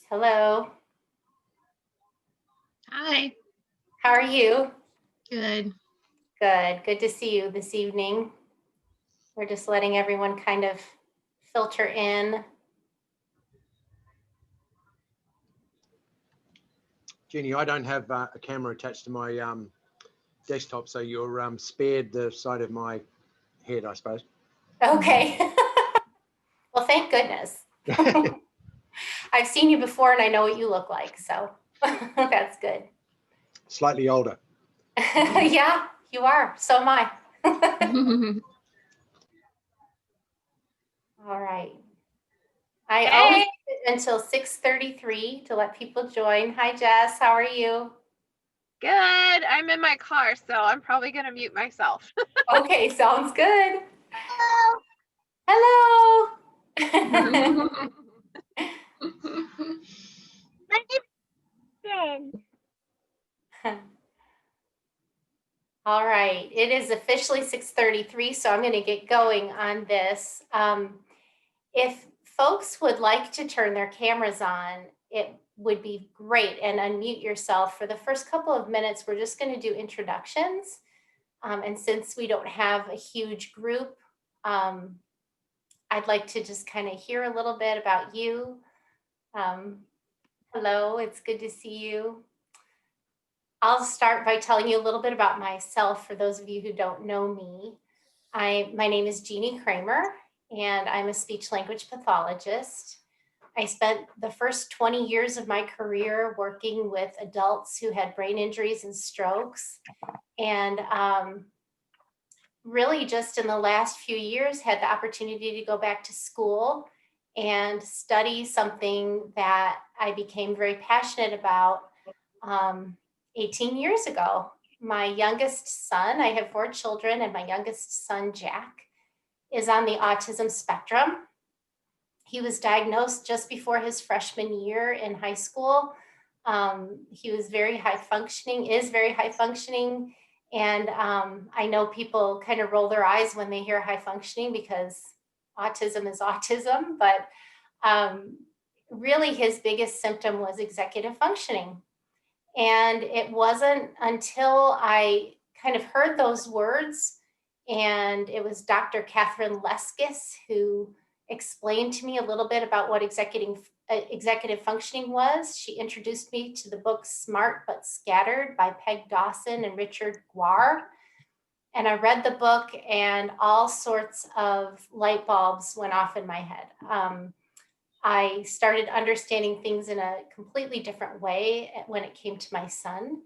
Hello. Hi. How are you? Good. Good. Good to see you this evening. We're just letting everyone kind of filter in. Jeannie, I don't have a camera attached to my desktop, so you're spared the side of my head, I suppose. Okay. Well, thank goodness. I've seen you before and I know what you look like, so that's good. Slightly older. Yeah, you are. So am I. All right. I always sit until 6:33 to let people join. Hi, Jess. How are you? Good. I'm in my car, so I'm probably going to mute myself. Okay, sounds good. Hello. All right, it is officially 6:33, so I'm going to get going on this. If folks would like to turn their cameras on, it would be great, and unmute yourself. For the first couple of minutes, we're just going to do introductions. And since we don't have a huge group, I'd like to just kind of hear a little bit about you. Hello, it's good to see you. I'll start by telling you a little bit about myself for those of you who don't know me. My name is Jeannie Kramer, and I'm a speech language pathologist. I spent the first 20 years of my career working with adults who had brain injuries and strokes. And really just in the last few years had the opportunity to go back to school and study something that I became very passionate about 18 years ago. My youngest son, I have 4 children, and my youngest son, Jack, is on the autism spectrum. He was diagnosed just before his freshman year in high school. He was very high functioning, is very high functioning. And I know people kind of roll their eyes when they hear high functioning because autism is autism, but really his biggest symptom was executive functioning. And it wasn't until I kind of heard those words, and it was Dr. Catherine Leskis who explained to me a little bit about what executive functioning was. She introduced me to the book Smart But Scattered by Peg Dawson and Richard Guar. And I read the book and all sorts of light bulbs went off in my head. I started understanding things in a completely different way when it came to my son,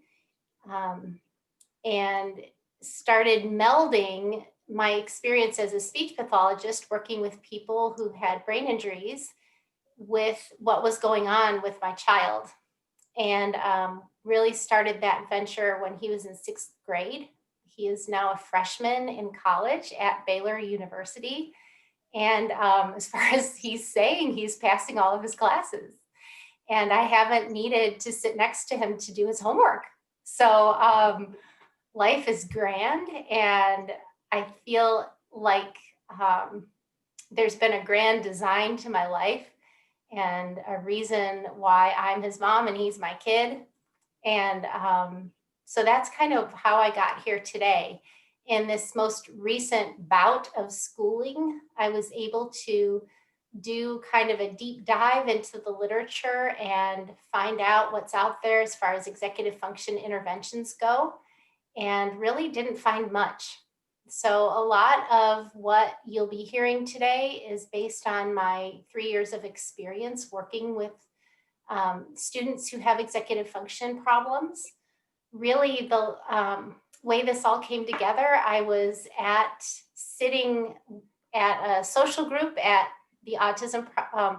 and started melding my experience as a speech pathologist working with people who had brain injuries with what was going on with my child. And really started that venture when he was in 6th grade. He is now a freshman in college at Baylor University. And as far as he's saying, he's passing all of his classes. And I haven't needed to sit next to him to do his homework. So life is grand. And I feel like there's been a grand design to my life and a reason why I'm his mom and he's my kid. And so that's kind of how I got here today. In this most recent bout of schooling, I was able to do kind of a deep dive into the literature and find out what's out there as far as executive function interventions go, and really didn't find much. So a lot of what you'll be hearing today is based on my 3 years of experience working with students who have executive function problems. Really, the way this all came together, I was sitting at a social group at the autism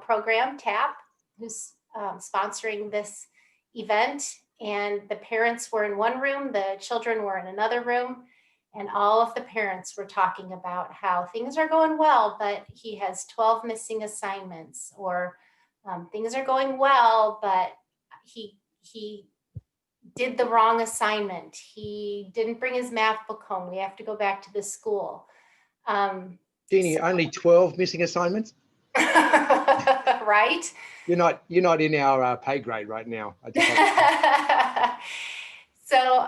program, TAP, who's sponsoring this event. And the parents were in one room, the children were in another room. And all of the parents were talking about how things are going well, but he has 12 missing assignments, or things are going well, but he did the wrong assignment. He didn't bring his math book home. We have to go back to the school. Jeannie, only 12 missing assignments? Right? You're not in our pay grade right now. I just have So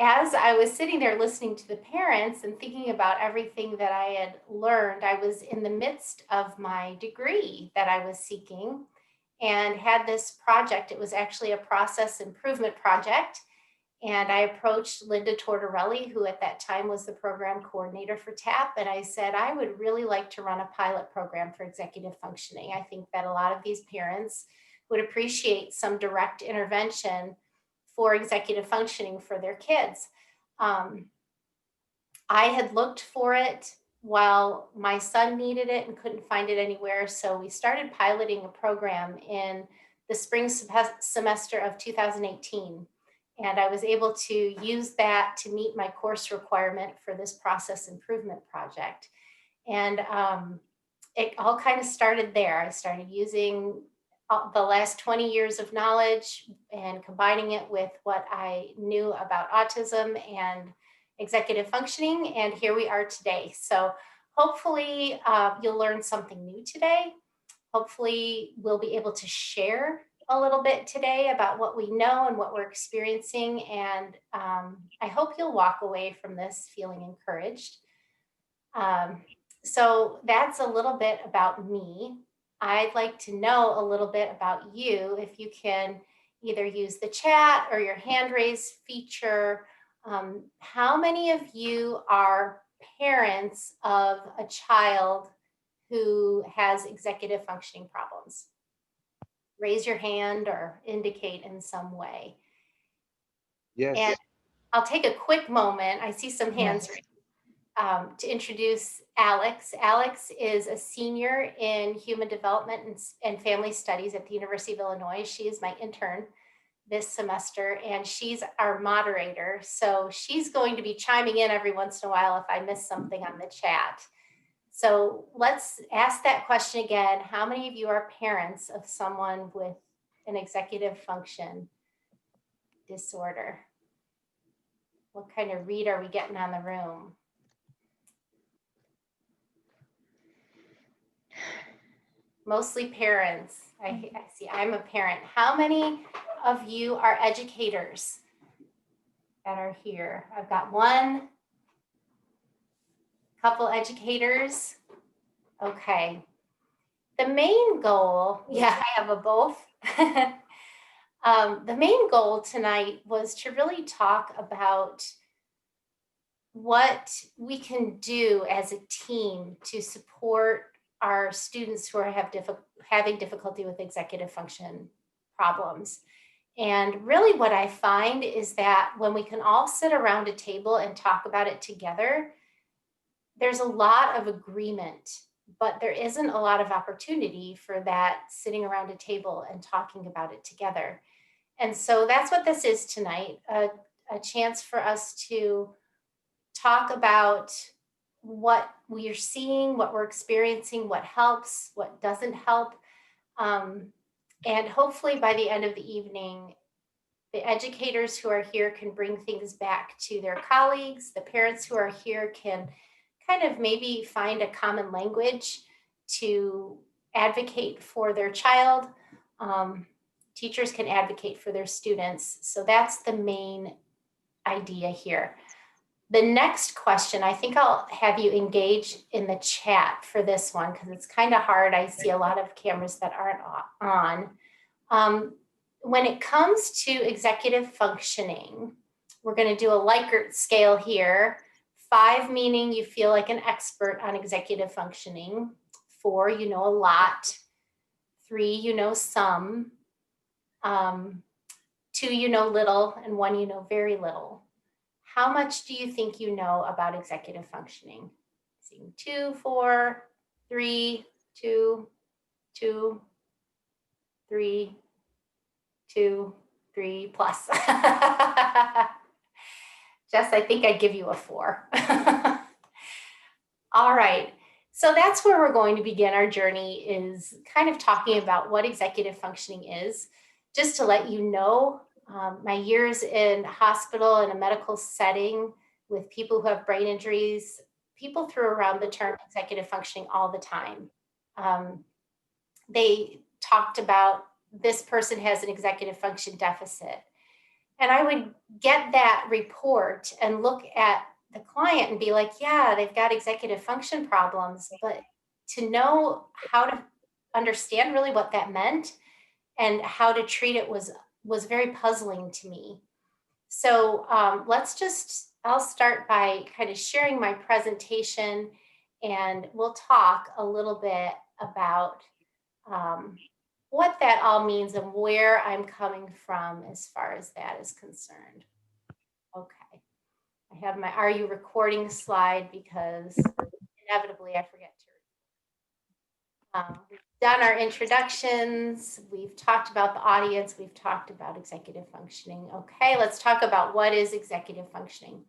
as I was sitting there listening to the parents and thinking about everything that I had learned, I was in the midst of my degree that I was seeking and had this project. It was actually a process improvement project. And I approached Linda Tortorelli, who at that time was the program coordinator for TAP. And I said, I would really like to run a pilot program for executive functioning. I think that a lot of these parents would appreciate some direct intervention for executive functioning for their kids. I had looked for it while my son needed it and couldn't find it anywhere. So we started piloting a program in the spring semester of 2018. And I was able to use that to meet my course requirement for this process improvement project. And it all kind of started there. I started using the last 20 years of knowledge and combining it with what I knew about autism and executive functioning. And here we are today. So hopefully you'll learn something new today. Hopefully we'll be able to share a little bit today about what we know and what we're experiencing. And I hope you'll walk away from this feeling encouraged. So that's a little bit about me. I'd like to know a little bit about you. If you can either use the chat or your hand raise feature. How many of you are parents of a child who has executive functioning problems? Raise your hand or indicate in some way. yes. And I'll take a quick moment. I see some hands raised. To introduce Alex. Alex is a senior in human development and family studies at the University of Illinois. She is my intern this semester, and she's our moderator. So she's going to be chiming in every once in a while if I miss something on the chat. So let's ask that question again. How many of you are parents of someone with an executive function disorder? What kind of read are we getting on the room? Mostly parents. I see, I'm a parent. How many of you are educators that are here? I've got one, couple educators. Okay. The main goal, yeah, I have a both. The main goal tonight was to really talk about what we can do as a team to support our students who are having difficulty with executive function problems. And really what I find is that when we can all sit around a table and talk about it together, there's a lot of agreement, but there isn't a lot of opportunity for that sitting around a table and talking about it together. And so that's what this is tonight, a chance for us to talk about what we are seeing, what we're experiencing, what helps, what doesn't help. And hopefully by the end of the evening, the educators who are here can bring things back to their colleagues. The parents who are here can kind of maybe find a common language to advocate for their child. Teachers can advocate for their students. So that's the main idea here. The next question, I think I'll have you engage in the chat for this one because it's kind of hard. I see a lot of cameras that aren't on. When it comes to executive functioning, we're going to do a Likert scale here. 5 meaning you feel like an expert on executive functioning. 4, you know a lot. 3, you know some. 2, you know little, and 1, you know very little. How much do you think you know about executive functioning? Seeing 2, 4, 3, 2, 2, 3, 2, 3 plus. Jess, I think I'd give you a 4. All right. So that's where we're going to begin our journey, is kind of talking about what executive functioning is. Just to let you know, My years in hospital in a medical setting with people who have brain injuries, people threw around the term executive functioning all the time. They talked about this person has an executive function deficit. And I would get that report and look at the client and be like, yeah, they've got executive function problems. But to know how to understand really what that meant and how to treat it was very puzzling to me. So I'll start by kind of sharing my presentation, and we'll talk a little bit about what that all means and where I'm coming from as far as that is concerned. Okay, I have my "Are you recording?" slide because inevitably I forget to. We've done our introductions, we've talked about the audience, we've talked about executive functioning. Okay, let's talk about what is executive functioning.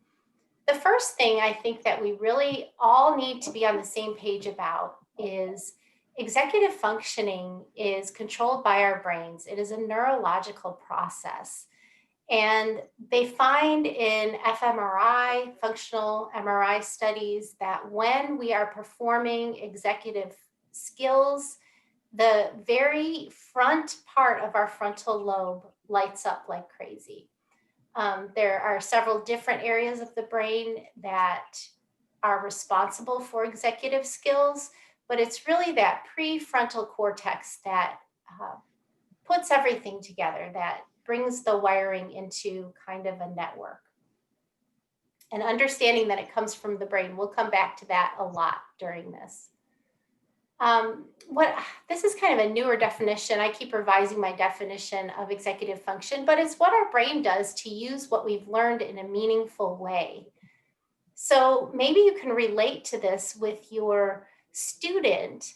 The first thing I think that we really all need to be on the same page about is executive functioning is controlled by our brains. It is a neurological process. And they find in fMRI, functional MRI studies, that when we are performing executive skills, the very front part of our frontal lobe lights up like crazy. There are several different areas of the brain that are responsible for executive skills, but it's really that prefrontal cortex that puts everything together, that brings the wiring into kind of a network. And understanding that it comes from the brain, we'll come back to that a lot during this. This is kind of a newer definition. I keep revising my definition of executive function, but it's what our brain does to use what we've learned in a meaningful way. So maybe you can relate to this with your student,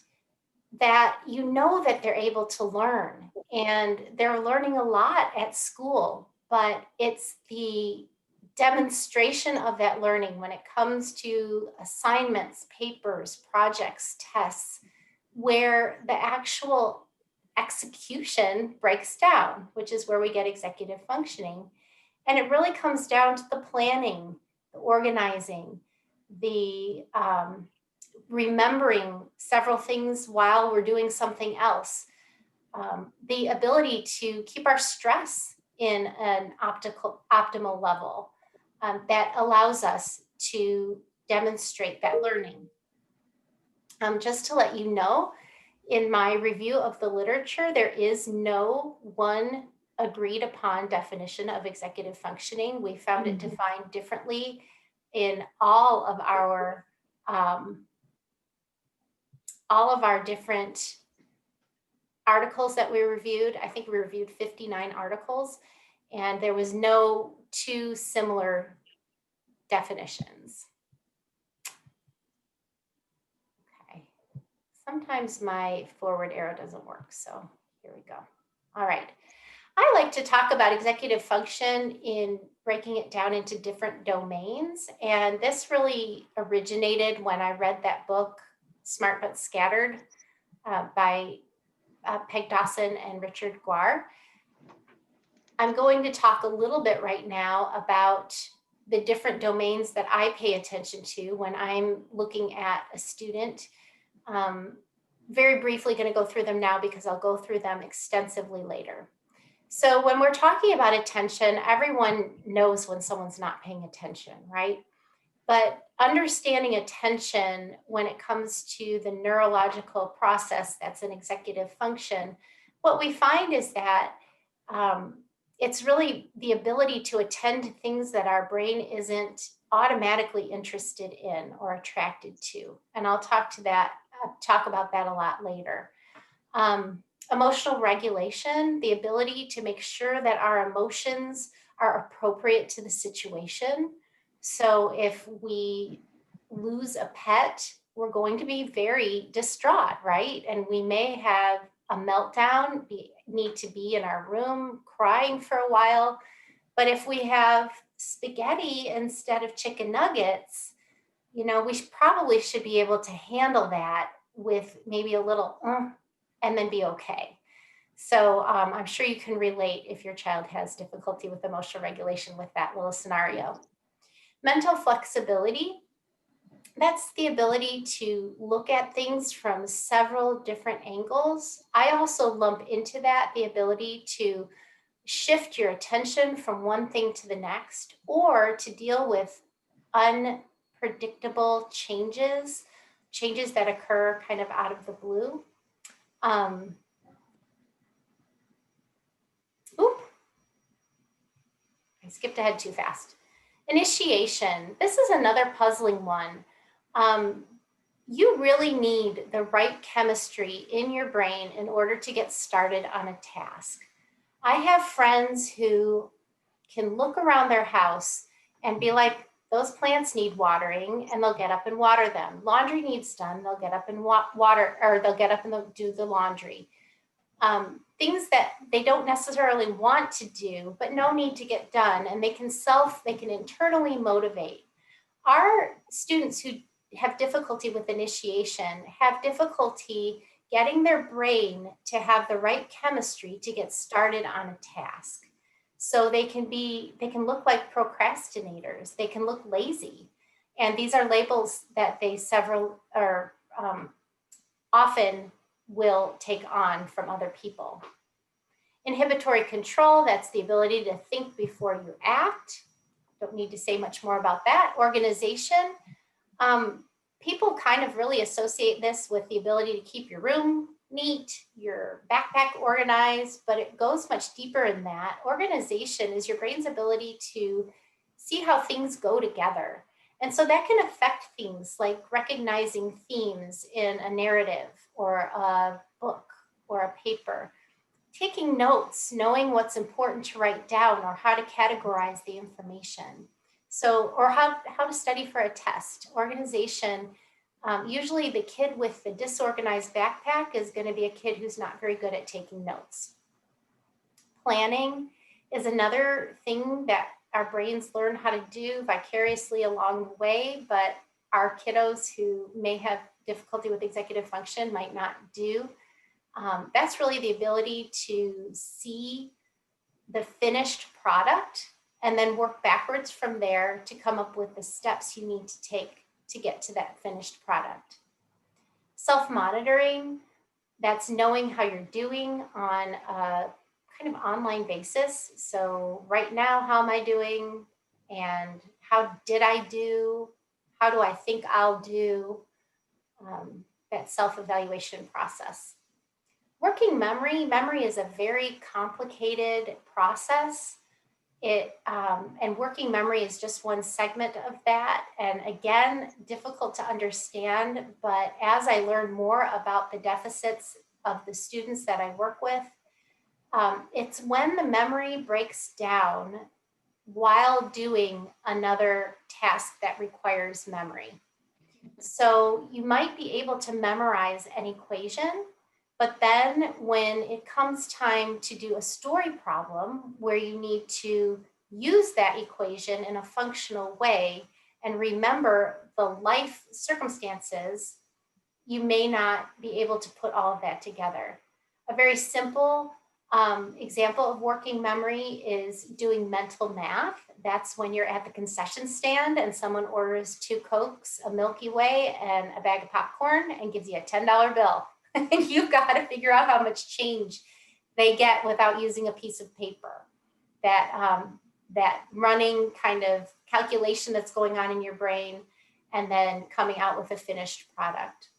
that you know that they're able to learn and they're learning a lot at school, but it's the demonstration of that learning when it comes to assignments, papers, projects, tests, where the actual execution breaks down, which is where we get executive functioning. And it really comes down to the planning, the organizing, the remembering several things while we're doing something else, the ability to keep our stress in an optimal level that allows us to demonstrate that learning. Just to let you know, in my review of the literature, there is no one agreed upon definition of executive functioning. We found it defined differently in all of our different articles that we reviewed. I think we reviewed 59 articles, and there was no two similar definitions. Okay, sometimes my forward arrow doesn't work, so here we go. All right, I like to talk about executive function in breaking it down into different domains, and this really originated when I read that book, Smart But Scattered, by Peg Dawson and Richard Guar. I'm going to talk a little bit right now about the different domains that I pay attention to when I'm looking at a student. Very briefly going to go through them now because I'll go through them extensively later. So when we're talking about attention, everyone knows when someone's not paying attention, right? But understanding attention when it comes to the neurological process that's an executive function, what we find is that it's really the ability to attend to things that our brain isn't automatically interested in or attracted to. And I'll talk about that a lot later. Emotional regulation, the ability to make sure that our emotions are appropriate to the situation. So if we lose a pet, we're going to be very distraught, right? And we may have a meltdown, need to be in our room crying for a while. But if we have spaghetti instead of chicken nuggets, we probably should be able to handle that with maybe a little and then be okay. So I'm sure you can relate if your child has difficulty with emotional regulation with that little scenario. Mental flexibility, that's the ability to look at things from several different angles. I also lump into that the ability to shift your attention from one thing to the next, or to deal with unpredictable changes that occur kind of out of the blue. Oop, I skipped ahead too fast. Initiation. This is another puzzling one. You really need the right chemistry in your brain in order to get started on a task. I have friends who can look around their house and be like, those plants need watering, and they'll get up and water them. Laundry needs done, they'll get up and water, or they'll get up and they'll do the laundry. Things that they don't necessarily want to do, but no need to get done, and they can internally motivate. Our students who have difficulty with initiation have difficulty getting their brain to have the right chemistry to get started on a task. So they can look like procrastinators, they can look lazy. And these are labels that they often will take on from other people. Inhibitory control, that's the ability to think before you act. Don't need to say much more about that. Organization, people kind of really associate this with the ability to keep your room neat, your backpack organized, but it goes much deeper in that. Organization is your brain's ability to see how things go together. And so that can affect things like recognizing themes in a narrative or a book or a paper, taking notes, knowing what's important to write down or how to categorize the information. So, or how to study for a test. Organization, usually the kid with the disorganized backpack is going to be a kid who's not very good at taking notes. Planning is another thing that our brains learn how to do vicariously along the way, but our kiddos who may have difficulty with executive function might not do. That's really the ability to see the finished product and then work backwards from there to come up with the steps you need to take to get to that finished product. Self-monitoring, that's knowing how you're doing on a kind of online basis. So right now, how am I doing? And how did I do? How do I think I'll do? That self-evaluation process. Working memory is a very complicated process. And working memory is just one segment of that. And again, difficult to understand, but as I learn more about the deficits of the students that I work with, it's when the memory breaks down while doing another task that requires memory. So you might be able to memorize an equation, but then when it comes time to do a story problem where you need to use that equation in a functional way and remember the life circumstances, you may not be able to put all of that together. A very simple example of working memory is doing mental math. That's when you're at the concession stand and someone orders 2 Cokes, a Milky Way, and a bag of popcorn and gives you a $10 bill. And you've got to figure out how much change they get without using a piece of paper. That running kind of calculation that's going on in your brain and then coming out with a finished product.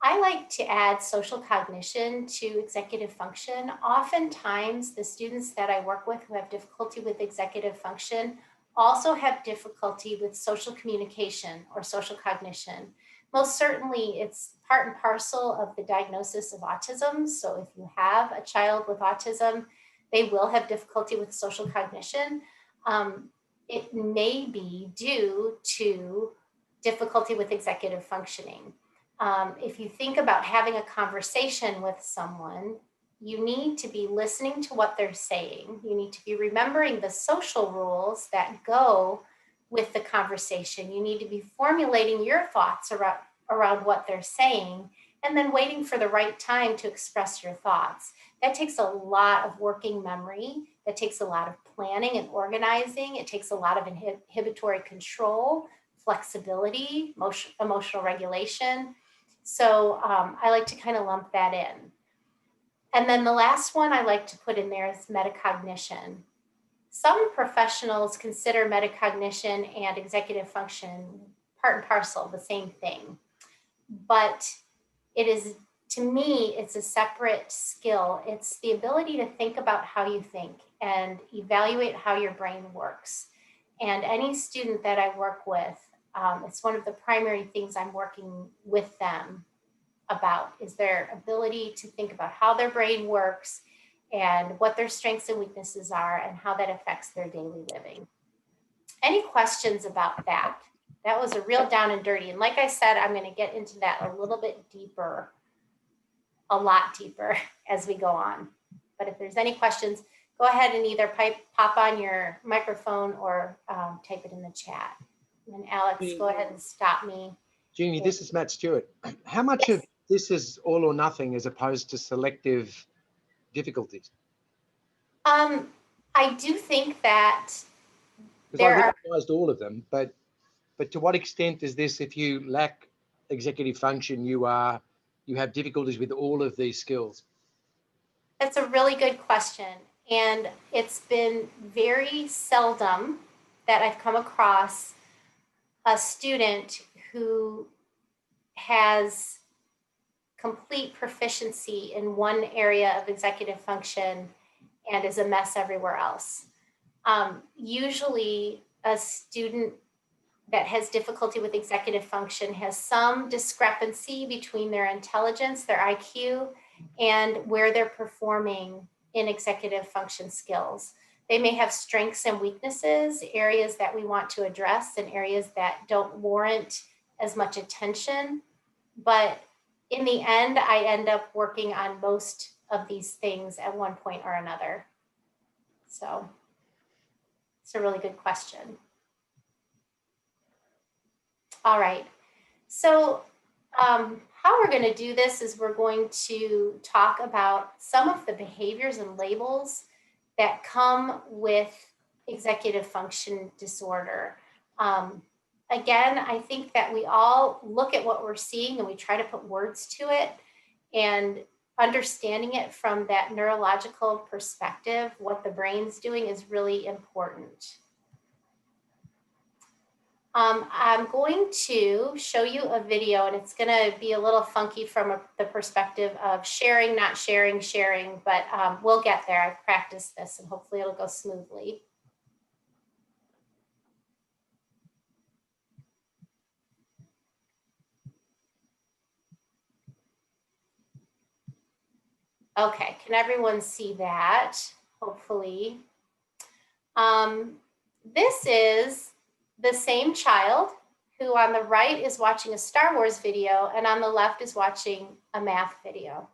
I like to add social cognition to executive function. Oftentimes, the students that I work with who have difficulty with executive function also have difficulty with social communication or social cognition. Most certainly, it's part and parcel of the diagnosis of autism. So if you have a child with autism, they will have difficulty with social cognition. It may be due to difficulty with executive functioning. If you think about having a conversation with someone, you need to be listening to what they're saying. You need to be remembering the social rules that go with the conversation. You need to be formulating your thoughts around what they're saying, and then waiting for the right time to express your thoughts. That takes a lot of working memory. That takes a lot of planning and organizing. It takes a lot of inhibitory control, flexibility, emotional regulation. So I like to kind of lump that in. And then the last one I like to put in there is metacognition. Some professionals consider metacognition and executive function part and parcel, the same thing. But it is, to me, it's a separate skill. It's the ability to think about how you think and evaluate how your brain works. And any student that I work with, it's one of the primary things I'm working with them about, is their ability to think about how their brain works and what their strengths and weaknesses are and how that affects their daily living. Any questions about that? That was a real down and dirty. And like I said, I'm going to get into that a little bit deeper, a lot deeper as we go on. But if there's any questions, go ahead and either pop on your microphone or type it in the chat. And Alex, go ahead and stop me. Jeannie, this is Matt Stewart. How much of this is all or nothing as opposed to selective difficulties? I do think that because I recognized all of them, but to what extent is this, if you lack executive function, you have difficulties with all of these skills? That's a really good question. And it's been very seldom that I've come across a student who has complete proficiency in one area of executive function and is a mess everywhere else. Usually a student that has difficulty with executive function has some discrepancy between their intelligence, their IQ, and where they're performing in executive function skills. They may have strengths and weaknesses, areas that we want to address and areas that don't warrant as much attention. But in the end, I end up working on most of these things at one point or another. So it's a really good question. All right, so how we're going to do this is we're going to talk about some of the behaviors and labels that come with executive function disorder. Again, I think that we all look at what we're seeing and we try to put words to it, and understanding it from that neurological perspective, what the brain's doing, is really important. I'm going to show you a video, and it's going to be a little funky from the perspective of sharing, not sharing, sharing, but we'll get there. I've practiced this and hopefully it'll go smoothly. Okay, can everyone see that? Hopefully. This is the same child who on the right is watching a Star Wars video and on the left is watching a math video.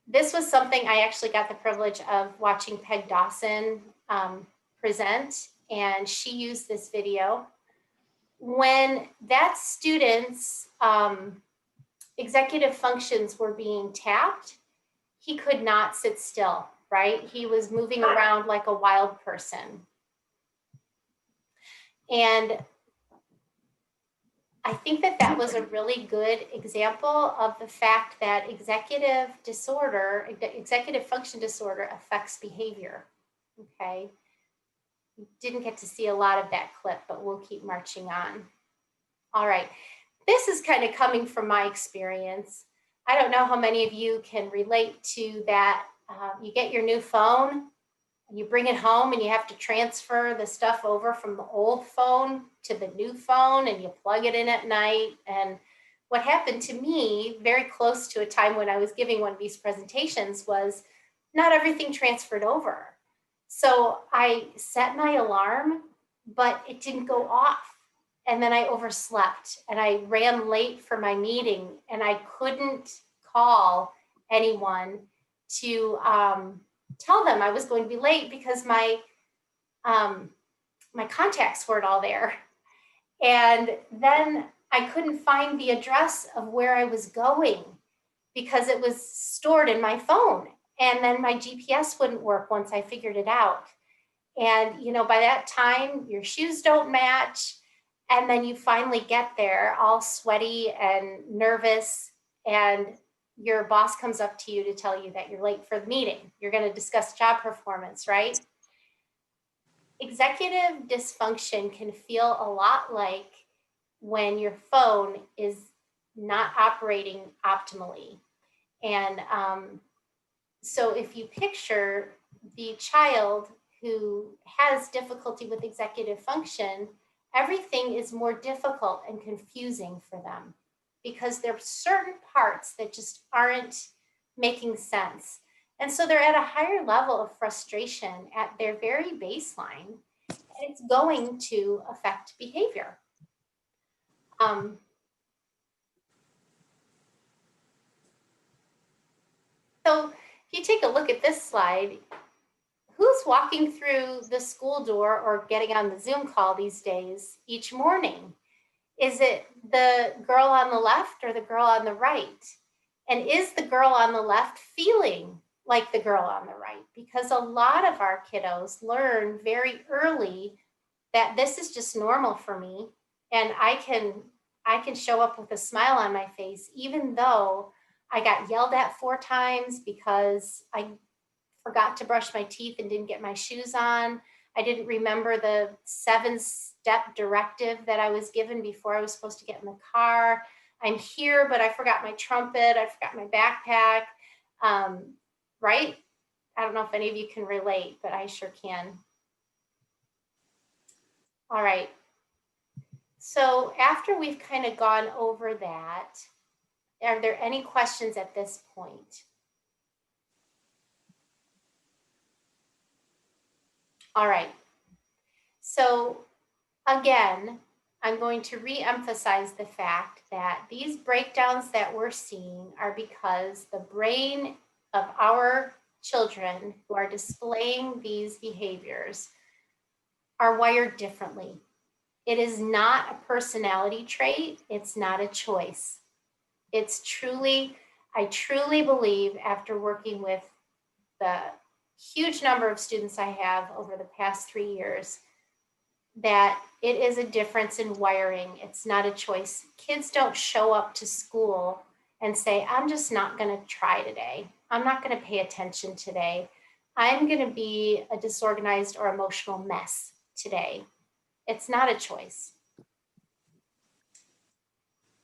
This was something I actually got the privilege of watching Peg Dawson present, and she used this video. When that student's executive functions were being tapped, he could not sit still, right? He was moving around like a wild person. And I think that that was a really good example of the fact that executive function disorder affects behavior, okay? We didn't get to see a lot of that clip, but we'll keep marching on. All right, this is kind of coming from my experience. I don't know how many of you can relate to that. You get your new phone, you bring it home and you have to transfer the stuff over from the old phone to the new phone, and you plug it in at night. And what happened to me very close to a time when I was giving one of these presentations was not everything transferred over. So I set my alarm, but it didn't go off. And then I overslept and I ran late for my meeting, and I couldn't call anyone to tell them I was going to be late because my my contacts weren't all there. And then I couldn't find the address of where I was going because it was stored in my phone. And then my GPS wouldn't work once I figured it out. And, you know, by that time, your shoes don't match. And then you finally get there all sweaty and nervous. And your boss comes up to you to tell you that you're late for the meeting. You're going to discuss job performance, right? Executive dysfunction can feel a lot like when your phone is not operating optimally. And so if you picture the child who has difficulty with executive function, everything is more difficult and confusing for them because there are certain parts that just aren't making sense. And so they're at a higher level of frustration at their very baseline, and it's going to affect behavior. So if you take a look at this slide, who's walking through the school door or getting on the Zoom call these days each morning? Is it the girl on the left or the girl on the right? And is the girl on the left feeling like the girl on the right? Because a lot of our kiddos learn very early that this is just normal for me, and I can show up with a smile on my face even though I got yelled at 4 times because I forgot to brush my teeth and didn't get my shoes on. I didn't remember the 7-step directive that I was given before I was supposed to get in the car. I'm here, but I forgot my trumpet. I forgot my backpack. Right? I don't know if any of you can relate, but I sure can. All right. So after we've kind of gone over that, are there any questions at this point? All right. So again, I'm going to re-emphasize the fact that these breakdowns that we're seeing are because the brain of our children who are displaying these behaviors are wired differently. It is not a personality trait. It's not a choice. It's truly, I truly believe after working with the huge number of students I have over the past 3 years, that it is a difference in wiring. It's not a choice. Kids don't show up to school and say, I'm just not going to try today. I'm not going to pay attention today. I'm going to be a disorganized or emotional mess today. It's not a choice.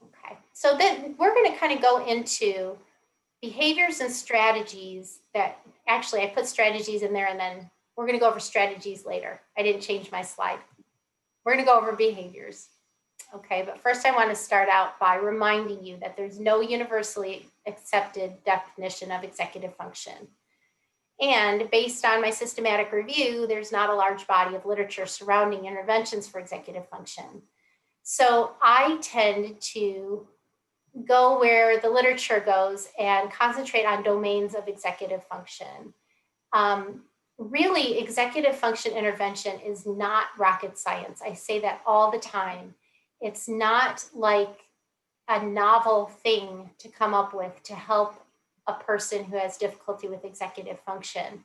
Okay, so then we're going to kind of go into behaviors and strategies that actually I put strategies in there, and then we're going to go over strategies later. I didn't change my slide. We're going to go over behaviors. Okay, but first I want to start out by reminding you that there's no universally accepted definition of executive function. And based on my systematic review, there's not a large body of literature surrounding interventions for executive function. So I tend to go where the literature goes and concentrate on domains of executive function. Really, executive function intervention is not rocket science. I say that all the time. It's not like a novel thing to come up with to help a person who has difficulty with executive function.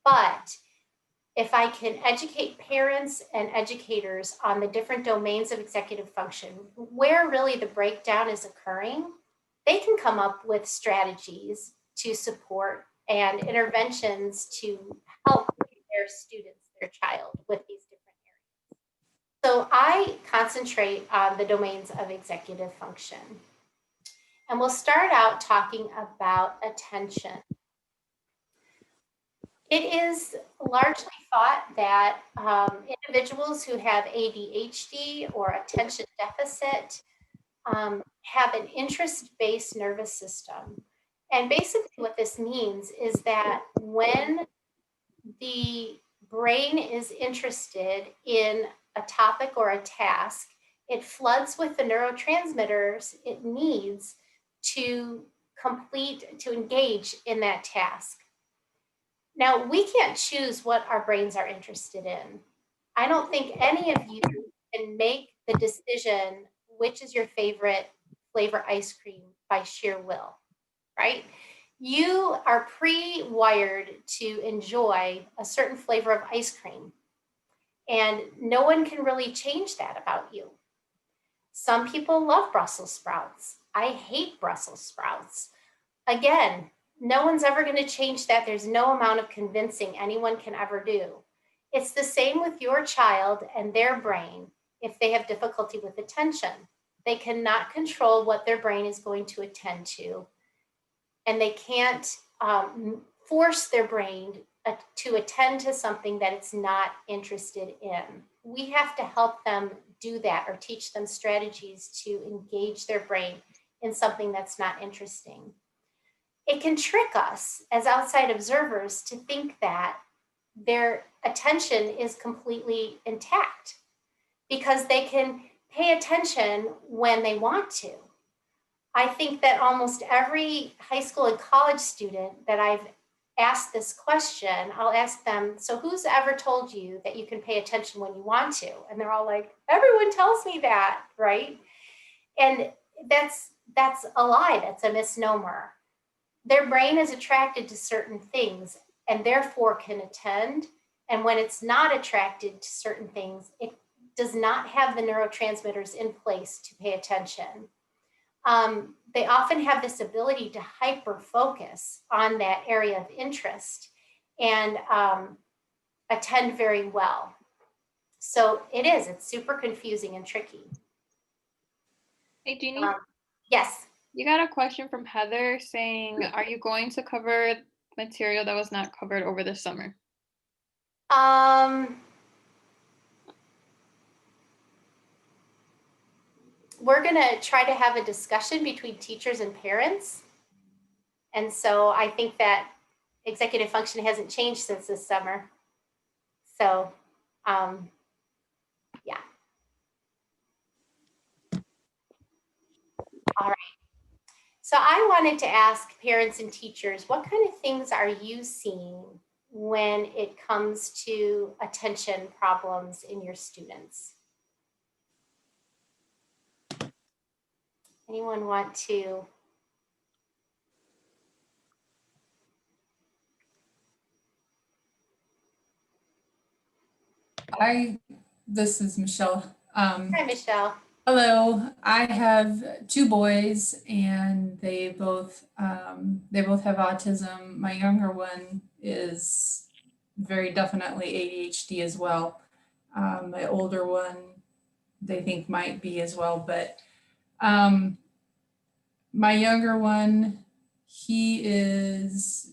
But if I can educate parents and educators on the different domains of executive function, where really the breakdown is occurring, they can come up with strategies to support and interventions to help their students, their child, with these different areas. So I concentrate on the domains of executive function. And we'll start out talking about attention. It is largely thought that individuals who have ADHD or attention deficit have an interest-based nervous system. And basically what this means is that when the brain is interested in a topic or a task, it floods with the neurotransmitters it needs to engage in that task. Now, we can't choose what our brains are interested in. I don't think any of you can make the decision which is your favorite flavor ice cream by sheer will, right? You are pre-wired to enjoy a certain flavor of ice cream, and no one can really change that about you. Some people love Brussels sprouts. I hate Brussels sprouts. Again, no one's ever going to change that. There's no amount of convincing anyone can ever do. It's the same with your child and their brain if they have difficulty with attention. They cannot control what their brain is going to attend to, and they can't force their brain to attend to something that it's not interested in. We have to help them do that or teach them strategies to engage their brain in something that's not interesting. It can trick us as outside observers to think that their attention is completely intact because they can pay attention when they want to. I think that almost every high school and college student that I've asked this question, I'll ask them, so who's ever told you that you can pay attention when you want to? And they're all like, everyone tells me that, right? And that's a lie, that's a misnomer. Their brain is attracted to certain things and therefore can attend. And when it's not attracted to certain things, it does not have the neurotransmitters in place to pay attention. They often have this ability to hyper focus on that area of interest and attend very well. So it's super confusing and tricky. Hey, Jeannie. Yes. You got a question from Heather saying, are you going to cover material that was not covered over the summer? We're going to try to have a discussion between teachers and parents. And so I think that executive function hasn't changed since this summer. So, yeah. All right. So I wanted to ask parents and teachers, what kind of things are you seeing when it comes to attention problems in your students? Anyone want to? This is Michelle. Hi, Michelle. Hello. I have two boys, and they both have autism. My younger one is very definitely ADHD as well. My older one, they think might be as well, but my younger one, he has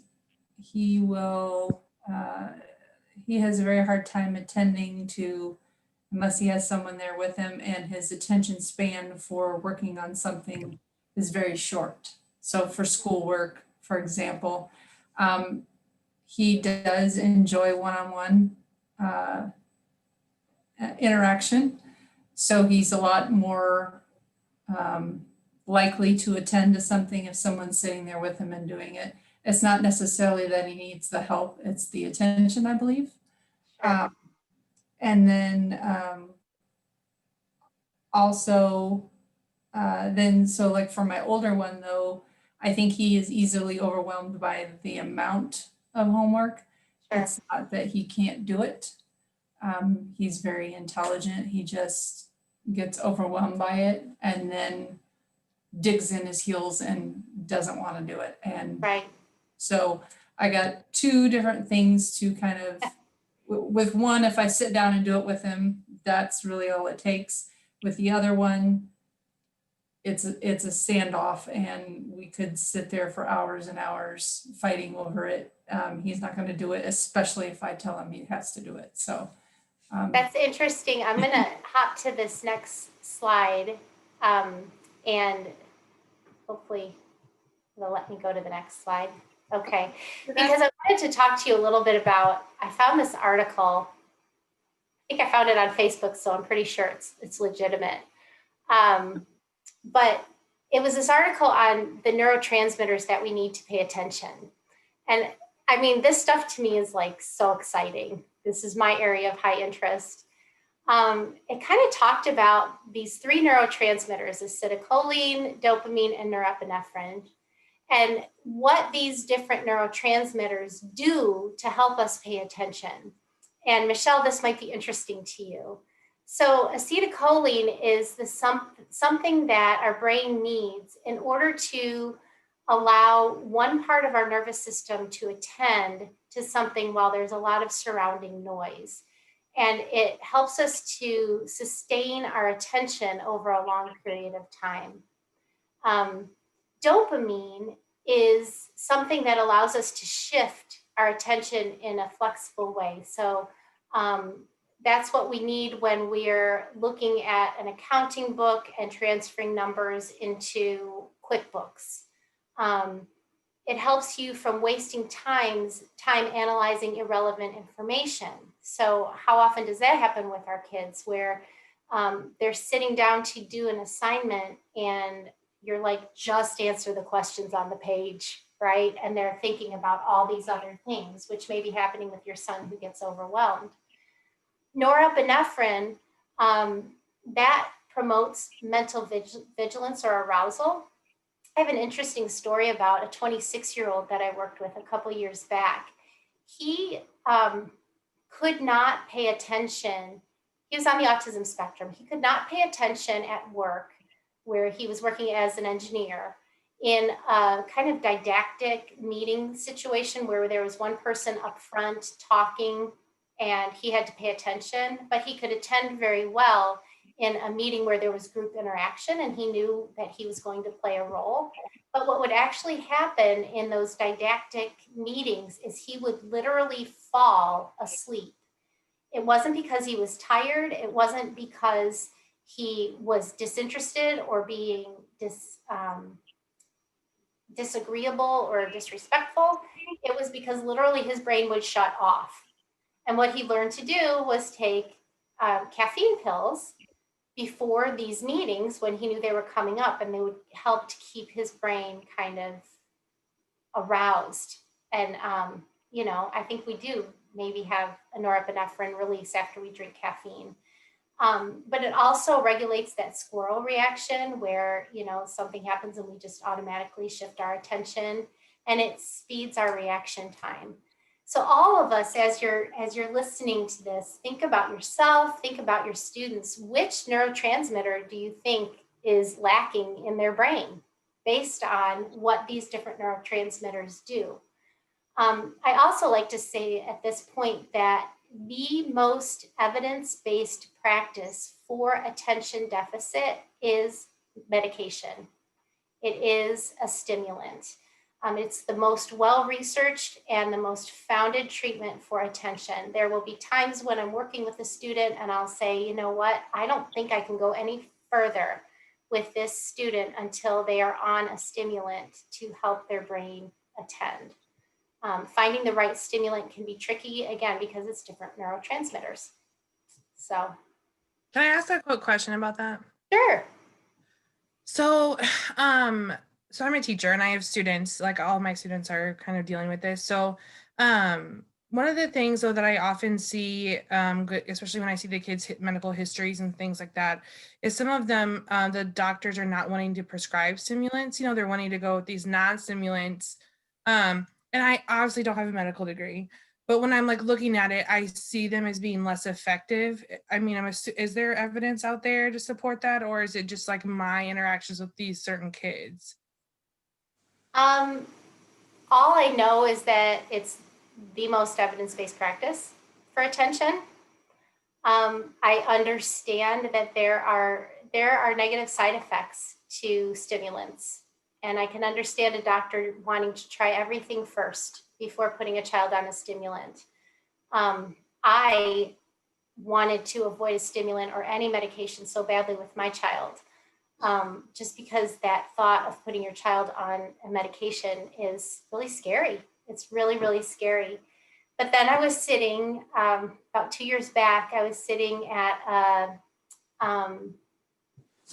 a very hard time attending to, unless he has someone there with him, and his attention span for working on something is very short. So for schoolwork, for example, he does enjoy one-on-one interaction. So he's a lot more likely to attend to something if someone's sitting there with him and doing it. It's not necessarily that he needs the help, it's the attention, I believe. Sure. And then also, so like for my older one though, I think he is easily overwhelmed by the amount of homework. Sure. It's not that he can't do it. He's very intelligent. He just gets overwhelmed by it and then digs in his heels and doesn't want to do it. And Right. so I got two different things to kind of, with one, if I sit down and do it with him, that's really all it takes. With the other one, it's a standoff, and we could sit there for hours and hours fighting over it. He's not going to do it, especially if I tell him he has to do it. So that's interesting. I'm going to hop to this next slide, and hopefully they'll let me go to the next slide. Okay, because I wanted to talk to you a little bit about, I found this article. I think I found it on Facebook, so I'm pretty sure it's legitimate. But it was this article on the neurotransmitters that we need to pay attention. And I mean, this stuff to me is like so exciting. This is my area of high interest. it kind of talked about these three neurotransmitters, acetylcholine, dopamine, and norepinephrine, and what these different neurotransmitters do to help us pay attention. And Michelle, this might be interesting to you. So acetylcholine is something that our brain needs in order to allow one part of our nervous system to attend to something while there's a lot of surrounding noise. And it helps us to sustain our attention over a long period of time. Dopamine is something that allows us to shift our attention in a flexible way. So that's what we need when we're looking at an accounting book and transferring numbers into QuickBooks. It helps you from wasting time analyzing irrelevant information. So how often does that happen with our kids, where they're sitting down to do an assignment and you're like, just answer the questions on the page, right? And they're thinking about all these other things, which may be happening with your son who gets overwhelmed. Norepinephrine, that promotes mental vigilance or arousal. I have an interesting story about a 26-year-old that I worked with a couple years back. He could not pay attention. He was on the autism spectrum. He could not pay attention at work, where he was working as an engineer, in a kind of didactic meeting situation where there was one person up front talking and he had to pay attention, but he could attend very well in a meeting where there was group interaction and he knew that he was going to play a role. But what would actually happen in those didactic meetings is he would literally fall asleep. It wasn't because he was tired. It wasn't because he was disinterested or being disagreeable or disrespectful. It was because literally his brain would shut off. And what he learned to do was take caffeine pills before these meetings when he knew they were coming up, and they would help to keep his brain kind of aroused. And, I think we do maybe have a norepinephrine release after we drink caffeine. But it also regulates that squirrel reaction where, something happens and we just automatically shift our attention, and it speeds our reaction time. So all of us, as you're listening to this, think about yourself, think about your students. Which neurotransmitter do you think is lacking in their brain based on what these different neurotransmitters do? I also like to say at this point that the most evidence-based practice for attention deficit is medication. It is a stimulant. It's the most well-researched and the most founded treatment for attention. There will be times when I'm working with a student and I'll say, you know what, I don't think I can go any further with this student until they are on a stimulant to help their brain attend. Finding the right stimulant can be tricky, again, because it's different neurotransmitters. So. Can I ask a quick question about that? Sure. So I'm a teacher and I have students, like all my students are kind of dealing with this. So one of the things though that I often see, especially when I see the kids' medical histories and things like that, is some of them, the doctors are not wanting to prescribe stimulants. They're wanting to go with these non-stimulants. And I obviously don't have a medical degree, but when I'm like looking at it, I see them as being less effective. I mean, is there evidence out there to support that, or is it just like my interactions with these certain kids? All I know is that it's the most evidence-based practice for attention. I understand that there are negative side effects to stimulants. And I can understand a doctor wanting to try everything first before putting a child on a stimulant. I wanted to avoid a stimulant or any medication so badly with my child, just because that thought of putting your child on a medication is really scary. It's really, really scary. But then I was sitting, about 2 years back, I was sitting at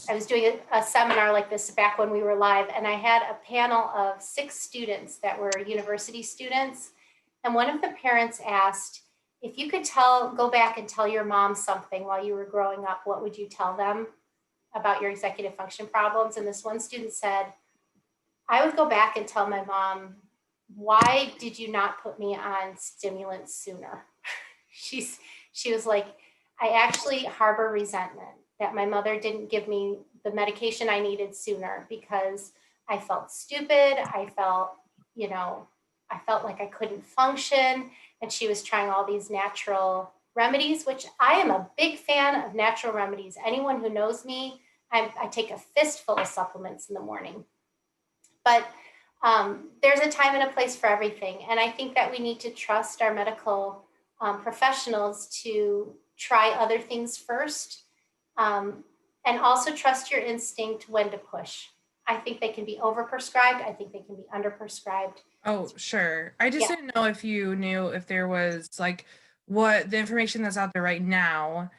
I was doing a seminar like this back when we were live, and I had a panel of 6 students that were university students. And one of the parents asked, if you could go back and tell your mom something while you were growing up, what would you tell them about your executive function problems? And this one student said, I would go back and tell my mom, why did you not put me on stimulants sooner? She was like, I actually harbor resentment that my mother didn't give me the medication I needed sooner because I felt stupid. I felt like I couldn't function. And she was trying all these natural remedies, which I am a big fan of natural remedies. Anyone who knows me, I take a fistful of supplements in the morning. But there's a time and a place for everything. And I think that we need to trust our medical professionals to try other things first. And also trust your instinct when to push. I think they can be overprescribed. I think they can be underprescribed. Oh, sure. I just didn't know if you knew if there was like what the information that's out there right now.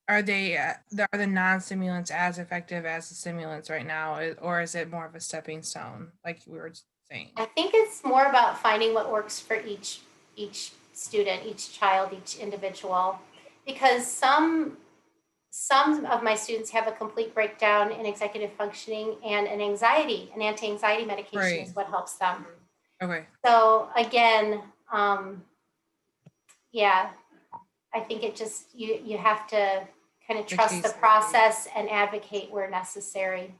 Are the non-stimulants as effective as the stimulants right now, or is it more of a stepping stone, like we were saying? I think it's more about finding what works for each student, each child, each individual, because some of my students have a complete breakdown in executive functioning, and an anti-anxiety medication is what helps them. Okay. So again, I think it just, you have to kind of trust the process and advocate where necessary,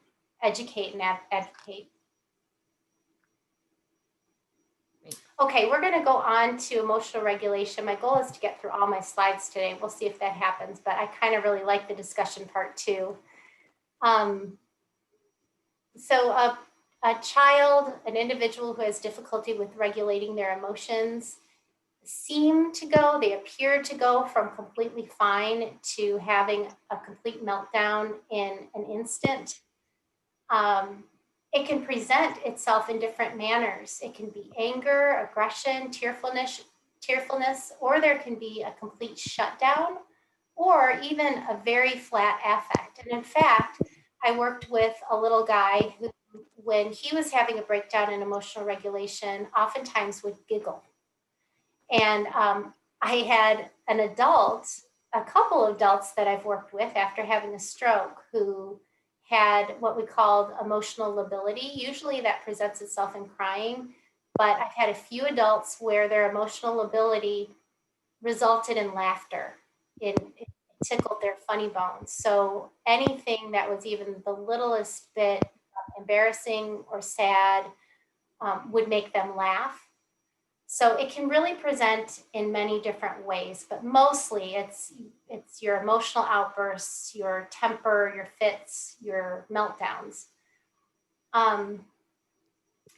educate and advocate. Okay, we're going to go on to emotional regulation. My goal is to get through all my slides today. We'll see if that happens, but I kind of really like the discussion part too. So a child, an individual who has difficulty with regulating their emotions, they appear to go from completely fine to having a complete meltdown in an instant. It can present itself in different manners. It can be anger, aggression, tearfulness, or there can be a complete shutdown, or even a very flat affect. And in fact, I worked with a little guy who, when he was having a breakdown in emotional regulation, oftentimes would giggle. And I had a couple of adults that I've worked with after having a stroke who had what we called emotional lability. Usually that presents itself in crying, but I've had a few adults where their emotional lability resulted in laughter. It tickled their funny bones. So anything that was even the littlest bit embarrassing or sad would make them laugh. So it can really present in many different ways, but mostly it's your emotional outbursts, your temper, your fits, your meltdowns.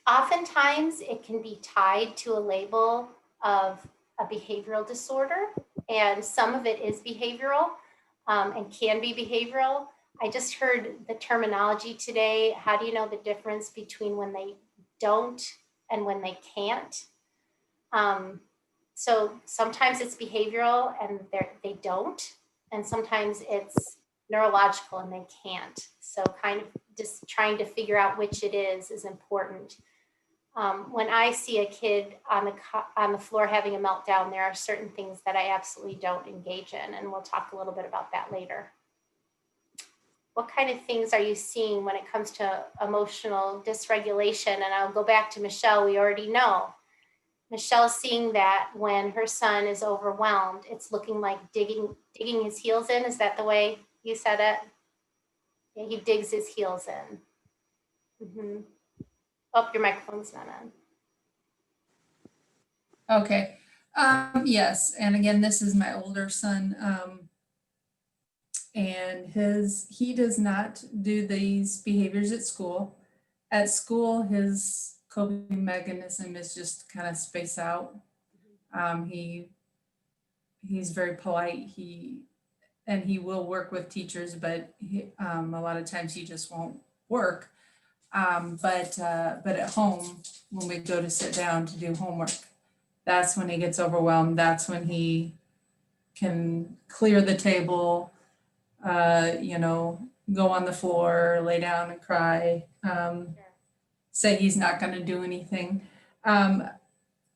Oftentimes it can be tied to a label of a behavioral disorder, and some of it is behavioral and can be behavioral. I just heard the terminology today. How do you know the difference between when they don't and when they can't? So sometimes it's behavioral and they don't, and sometimes it's neurological and they can't. So kind of just trying to figure out which it is important. When I see a kid on the floor having a meltdown, there are certain things that I absolutely don't engage in, and we'll talk a little bit about that later. What kind of things are you seeing when it comes to emotional dysregulation? And I'll go back to Michelle. We already know. Michelle's seeing that when her son is overwhelmed, it's looking like digging his heels in. Is that the way you said it? Yeah, he digs his heels in. Mm-hmm. Oh, your microphone's not on. Okay. Yes. And again, this is my older son. And he does not do these behaviors at school. At school, his coping mechanism is just kind of space out. He's very polite. He will work with teachers, but a lot of times he just won't work. But at home, when we go to sit down to do homework, that's when he gets overwhelmed. That's when he can clear the table, go on the floor, lay down and cry, say he's not going to do anything.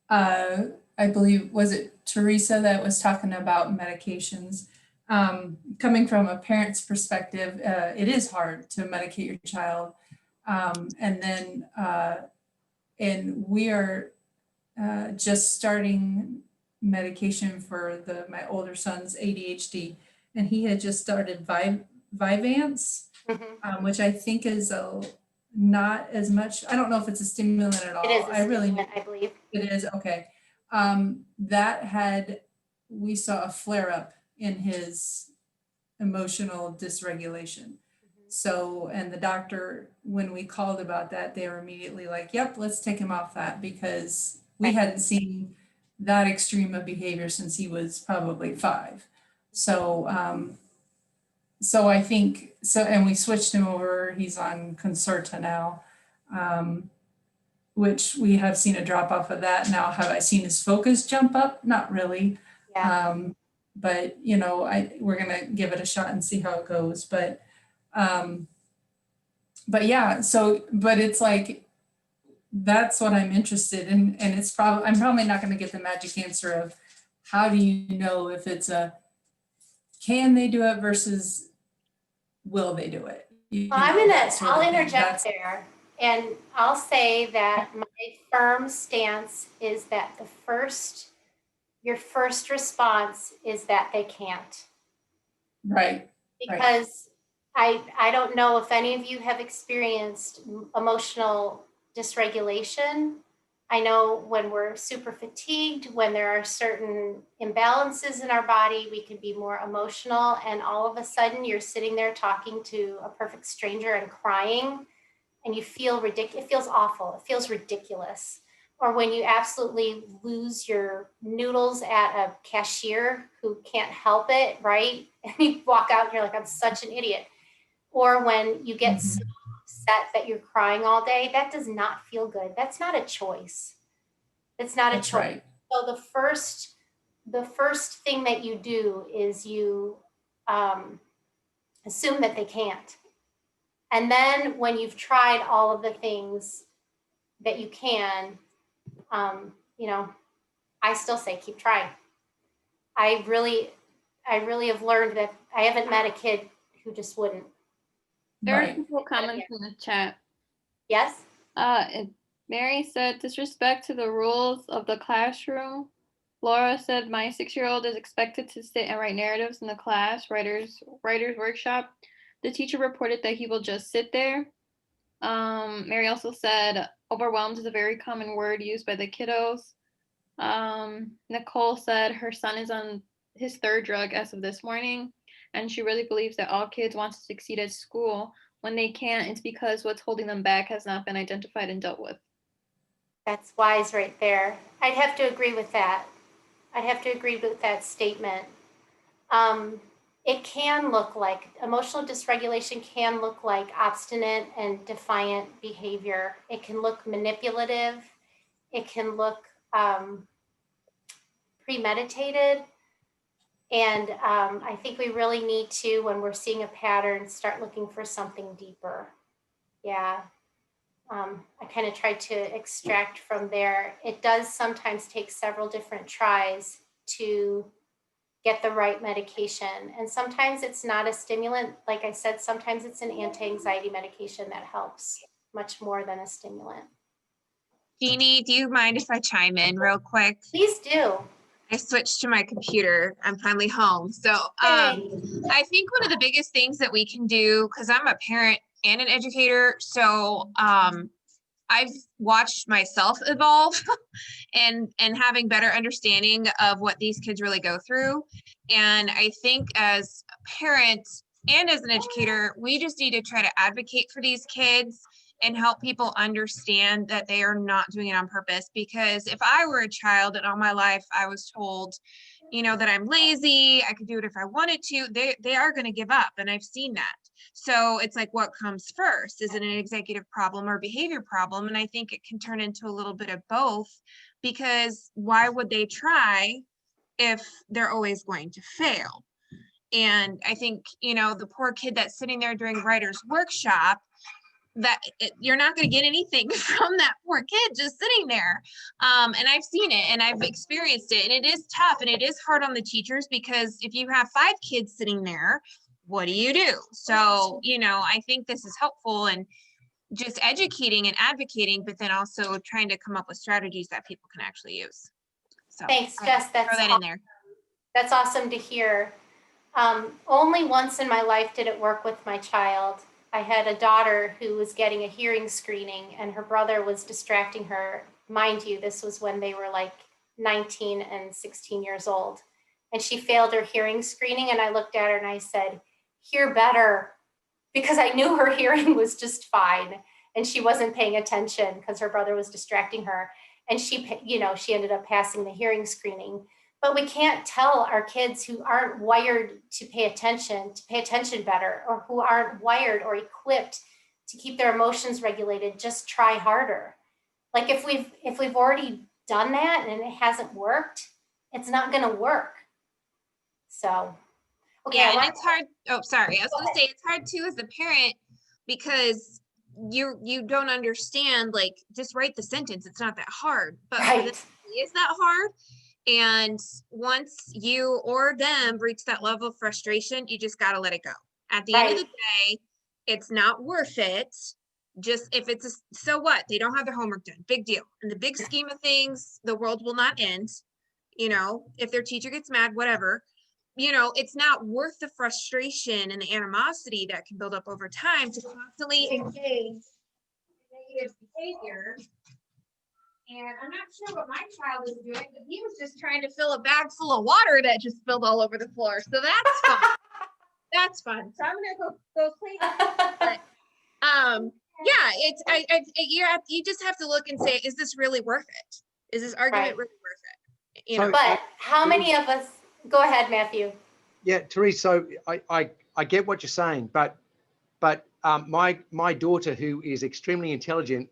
I believe, was it Teresa that was talking about medications. Coming from a parent's perspective, it is hard to medicate your child. And we are just starting medication for my older son's ADHD, and he had just started Vyvanse, which I think is not as much. I don't know if it's a stimulant at all. It is a I really stimulant, I believe. It is, okay. We saw a flare up in his emotional dysregulation. So, and the doctor, when we called about that, they were immediately like, yep, let's take him off that, because we hadn't seen that extreme of behavior since he was probably 5. So I think, and we switched him over, he's on Concerta now, which we have seen a drop off of that. Now, have I seen his focus jump up? Not really. Yeah. But we're gonna give it a shot and see how it goes. But yeah, but it's like, that's what I'm interested in. And I'm probably not gonna get the magic answer of how do you know if it's can they do it versus will they do it? I'll interject there, and I'll say that my firm stance is that your first response is that they can't. Right. Because I don't know if any of you have experienced emotional dysregulation. I know when we're super fatigued, when there are certain imbalances in our body, we can be more emotional, and all of a sudden you're sitting there talking to a perfect stranger and crying, and you feel ridiculous. It feels awful. It feels ridiculous. Or when you absolutely lose your noodles at a cashier who can't help it, right? And you walk out and you're like, I'm such an idiot. Or when you get so upset that you're crying all day, that does not feel good. That's not a choice. It's not a choice. Right. So the first thing that you do is you assume that they can't. And then when you've tried all of the things that you can, I still say keep trying. I really have learned that I haven't met a kid who just wouldn't. There are Right. people comments in the chat. Yes? Mary said, disrespect to the rules of the classroom. Laura said, my 6-year-old is expected to sit and write narratives in the class, writer's workshop. The teacher reported that he will just sit there. Mary also said, overwhelmed is a very common word used by the kiddos. Nicole said her son is on his 3rd drug as of this morning, and she really believes that all kids want to succeed at school. When they can't, it's because what's holding them back has not been identified and dealt with. That's wise right there. I'd have to agree with that. I'd have to agree with that statement. It can look like, emotional dysregulation can look like obstinate and defiant behavior. It can look manipulative. It can look premeditated. And I think we really need to, when we're seeing a pattern, start looking for something deeper. Yeah. I kind of tried to extract from there. It does sometimes take several different tries to get the right medication. And sometimes it's not a stimulant. Like I said, sometimes it's an anti-anxiety medication that helps much more than a stimulant. Jeannie, do you mind if I chime in real quick? Please do. I switched to my computer. I'm finally home. So I think one of the biggest things that we can do, because I'm a parent and an educator, so I've watched myself evolve and having better understanding of what these kids really go through. And I think as parents and as an educator, we just need to try to advocate for these kids and help people understand that they are not doing it on purpose. Because if I were a child and all my life I was told, that I'm lazy, I could do it if I wanted to, they are going to give up. And I've seen that. So it's like, what comes first? Is it an executive problem or behavior problem? And I think it can turn into a little bit of both, because why would they try if they're always going to fail? And I think, the poor kid that's sitting there during writer's workshop, you're not going to get anything from that poor kid just sitting there. And I've seen it and I've experienced it, and it is tough and it is hard on the teachers, because if you have 5 kids sitting there, what do you do? So, you know, I think this is helpful, and just educating and advocating, but then also trying to come up with strategies that people can actually use. So Thanks, Jess. throw that in there. That's awesome to hear. Only once in my life did it work with my child. I had a daughter who was getting a hearing screening, and her brother was distracting her. Mind you, this was when they were like 19 and 16 years old. And she failed her hearing screening, and I looked at her and I said, "Hear better," because I knew her hearing was just fine, and she wasn't paying attention because her brother was distracting her. And she, you know, she ended up passing the hearing screening. But we can't tell our kids who aren't wired to pay attention better, or who aren't wired or equipped to keep their emotions regulated, just try harder. Like if we've already done that and it hasn't worked, it's not going to work. So, okay. Yeah, and it's hard. Oh, sorry. I was going to say it's hard too as a parent, because you don't understand, like, just write the sentence. It's not that hard, but Right. it is that hard. And once you or them reach that level of frustration, you just got to let it go. At the end of the day, it's not worth it. Just if it's so what? They don't have their homework done. Big deal. In the big scheme of things, the world will not end. You know, if their teacher gets mad, whatever, you know, it's not worth the frustration and the animosity that can build up over time to constantly engage in negative behavior. And I'm not sure what my child was doing, but he was just trying to fill a bag full of water that just spilled all over the floor. So that's fun. That's fun. So I'm gonna go clean. But, yeah, it's you just have to look and say, is this really worth it? Is this argument really worth it? You know. But how many of us? Go ahead, Matthew. Yeah, Therese. So I get what you're saying, but my daughter, who is extremely intelligent,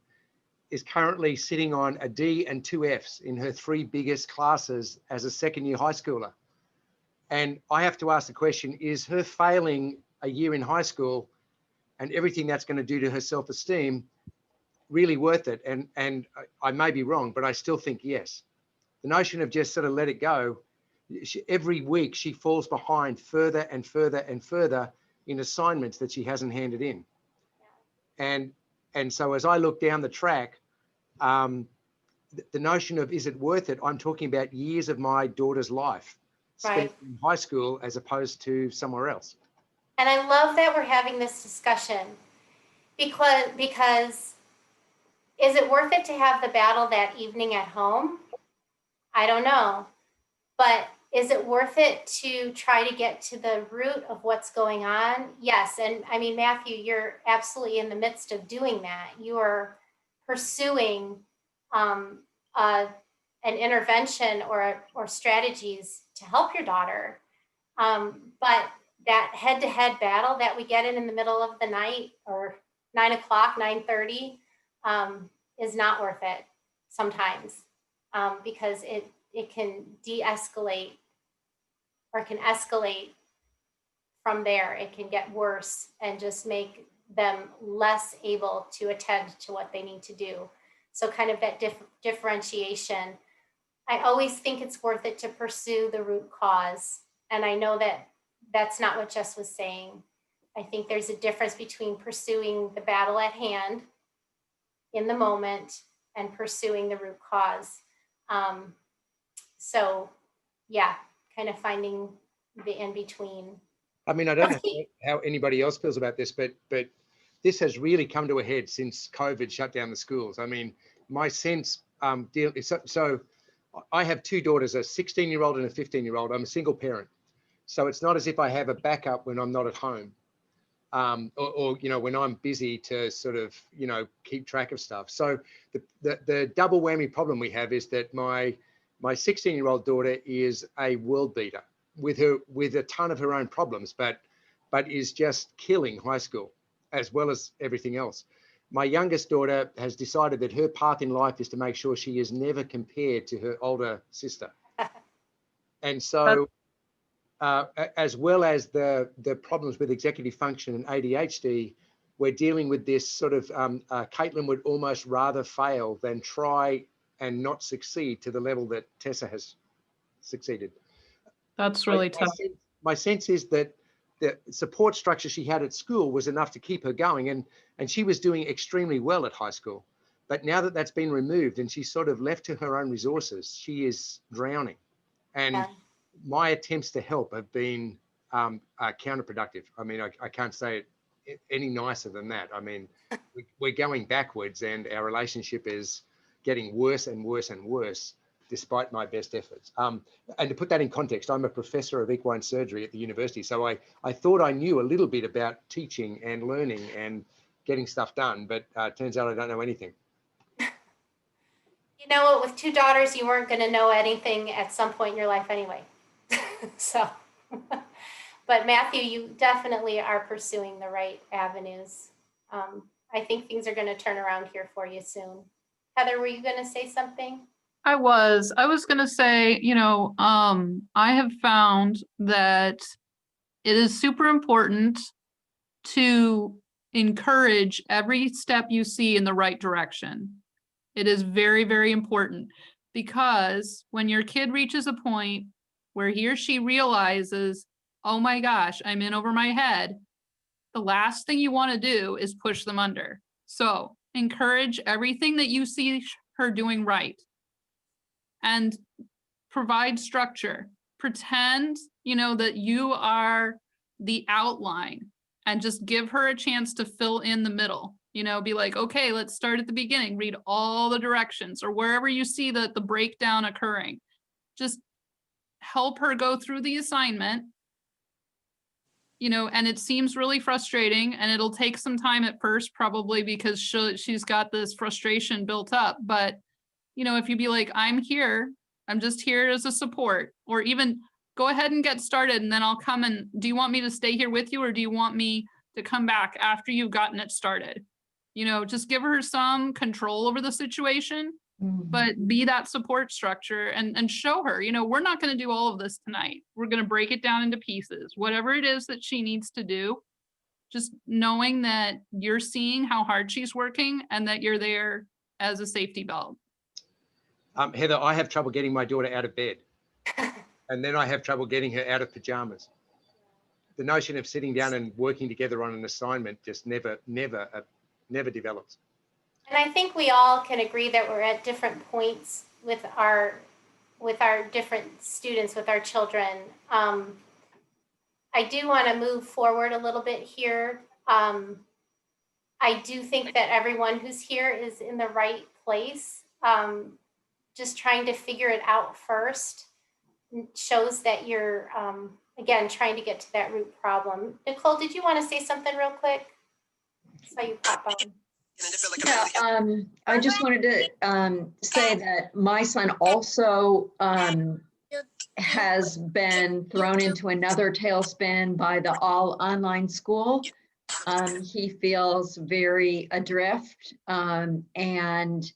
is currently sitting on a D and 2 Fs in her 3 biggest classes as a second-year high schooler. And I have to ask the question, is her failing a year in high school and everything that's going to do to her self-esteem really worth it? And I may be wrong, but I still think yes. The notion of just sort of let it go, every week she falls behind further and further and further in assignments that she hasn't handed in. And so as I look down the track, the notion of, is it worth it? I'm talking about years of my daughter's life spent in high school as opposed to somewhere else. And I love that we're having this discussion, because is it worth it to have the battle that evening at home? I don't know. But is it worth it to try to get to the root of what's going on? Yes. And I mean, Matthew, you're absolutely in the midst of doing that. You are pursuing an intervention or strategies to help your daughter. But that head-to-head battle that we get in the middle of the night, or 9 o'clock, 9:30, is not worth it sometimes, because it can de-escalate, or can escalate from there. It can get worse and just make them less able to attend to what they need to do. So kind of that differentiation. I always think it's worth it to pursue the root cause. And I know that that's not what Jess was saying. I think there's a difference between pursuing the battle at hand in the moment and pursuing the root cause. So yeah, kind of finding the in-between. I mean, I don't know how anybody else feels about this, but this has really come to a head since COVID shut down the schools. I mean, my sense deal is so I have 2 daughters, a 16-year-old and a 15-year-old. I'm a single parent. So it's not as if I have a backup when I'm not at home, or you know, when I'm busy to sort of, you know, keep track of stuff. So the double whammy problem we have is that my 16-year-old daughter is a world beater with a ton of her own problems, but is just killing high school as well as everything else. My youngest daughter has decided that her path in life is to make sure she is never compared to her older sister. And so as well as the problems with executive function and ADHD, we're dealing with this sort of, Caitlin would almost rather fail than try and not succeed to the level that Tessa has succeeded. That's really tough. My sense is that the support structure she had at school was enough to keep her going, and she was doing extremely well at high school. But now that that's been removed and she's sort of left to her own resources, she is drowning. And Yeah. my attempts to help have been counterproductive. I mean, I can't say it any nicer than that. I mean, we're going backwards and our relationship is getting worse and worse and worse, despite my best efforts. And to put that in context, I'm a professor of equine surgery at the university. So I thought I knew a little bit about teaching and learning and getting stuff done, but turns out I don't know anything. You know what, with 2 daughters, you weren't going to know anything at some point in your life anyway. So, but Matthew, you definitely are pursuing the right avenues. I think things are going to turn around here for you soon. Heather, were you going to say something? I was going to say, I have found that it is super important to encourage every step you see in the right direction. It is very, very important, because when your kid reaches a point where he or she realizes, oh my gosh, I'm in over my head, the last thing you want to do is push them under. So encourage everything that you see her doing right and provide structure. Pretend, that you are the outline and just give her a chance to fill in the middle. Be like, okay, let's start at the beginning, read all the directions, or wherever you see the breakdown occurring. Just help her go through the assignment, and it seems really frustrating, and it'll take some time at first, probably because she's got this frustration built up. But, if you be like, I'm here, I'm just here as a support, or even go ahead and get started, and then I'll come and, do you want me to stay here with you, or do you want me to come back after you've gotten it started? Just give her some control over the situation, but be that support structure and show her, we're not going to do all of this tonight. We're going to break it down into pieces, whatever it is that she needs to do. Just knowing that you're seeing how hard she's working and that you're there as a safety belt. Heather, I have trouble getting my daughter out of bed, and then I have trouble getting her out of pajamas. The notion of sitting down and working together on an assignment just never develops. And I think we all can agree that we're at different points with our different students, with our children. I do want to move forward a little bit here. I do think that everyone who's here is in the right place. Just trying to figure it out first shows that you're, again, trying to get to that root problem. Nicole, did you want to say something real quick? I saw you pop on. Yeah, I just wanted to say that my son also has been thrown into another tailspin by the all online school. He feels very adrift, and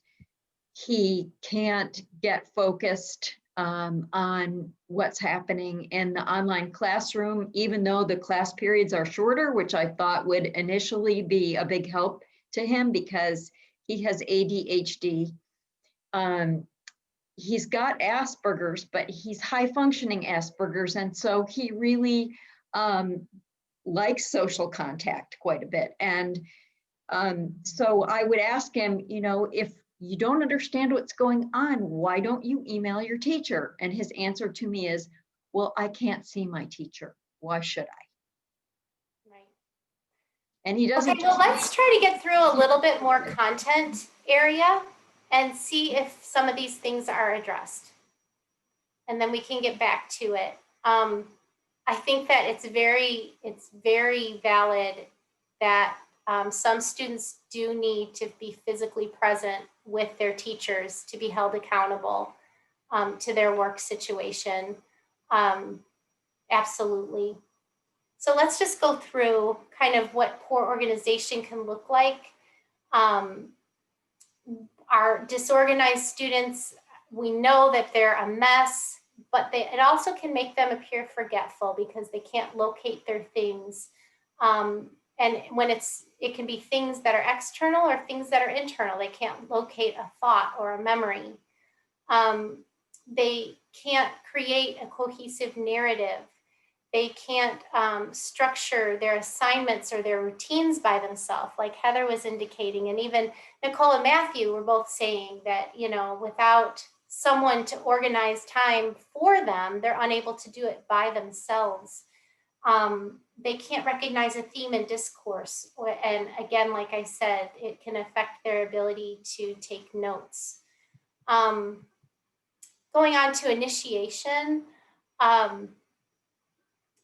he can't get focused on what's happening in the online classroom, even though the class periods are shorter, which I thought would initially be a big help to him because he has ADHD. He's got Asperger's, but he's high functioning Asperger's. And so he really likes social contact quite a bit. And so I would ask him, if you don't understand what's going on, why don't you email your teacher? And his answer to me is, well, I can't see my teacher. Why should I? Right. And he doesn't. Okay, well, let's try to get through a little bit more content area and see if some of these things are addressed. And then we can get back to it. I think that it's very valid that some students do need to be physically present with their teachers to be held accountable to their work situation. Absolutely. So let's just go through kind of what poor organization can look like. Our disorganized students, we know that they're a mess, but it also can make them appear forgetful because they can't locate their things. And when it can be things that are external or things that are internal. They can't locate a thought or a memory. They can't create a cohesive narrative. They can't structure their assignments or their routines by themselves, like Heather was indicating. And even Nicole and Matthew were both saying that, you know, without someone to organize time for them, they're unable to do it by themselves. They can't recognize a theme in discourse. And again, like I said, it can affect their ability to take notes. Going on to initiation,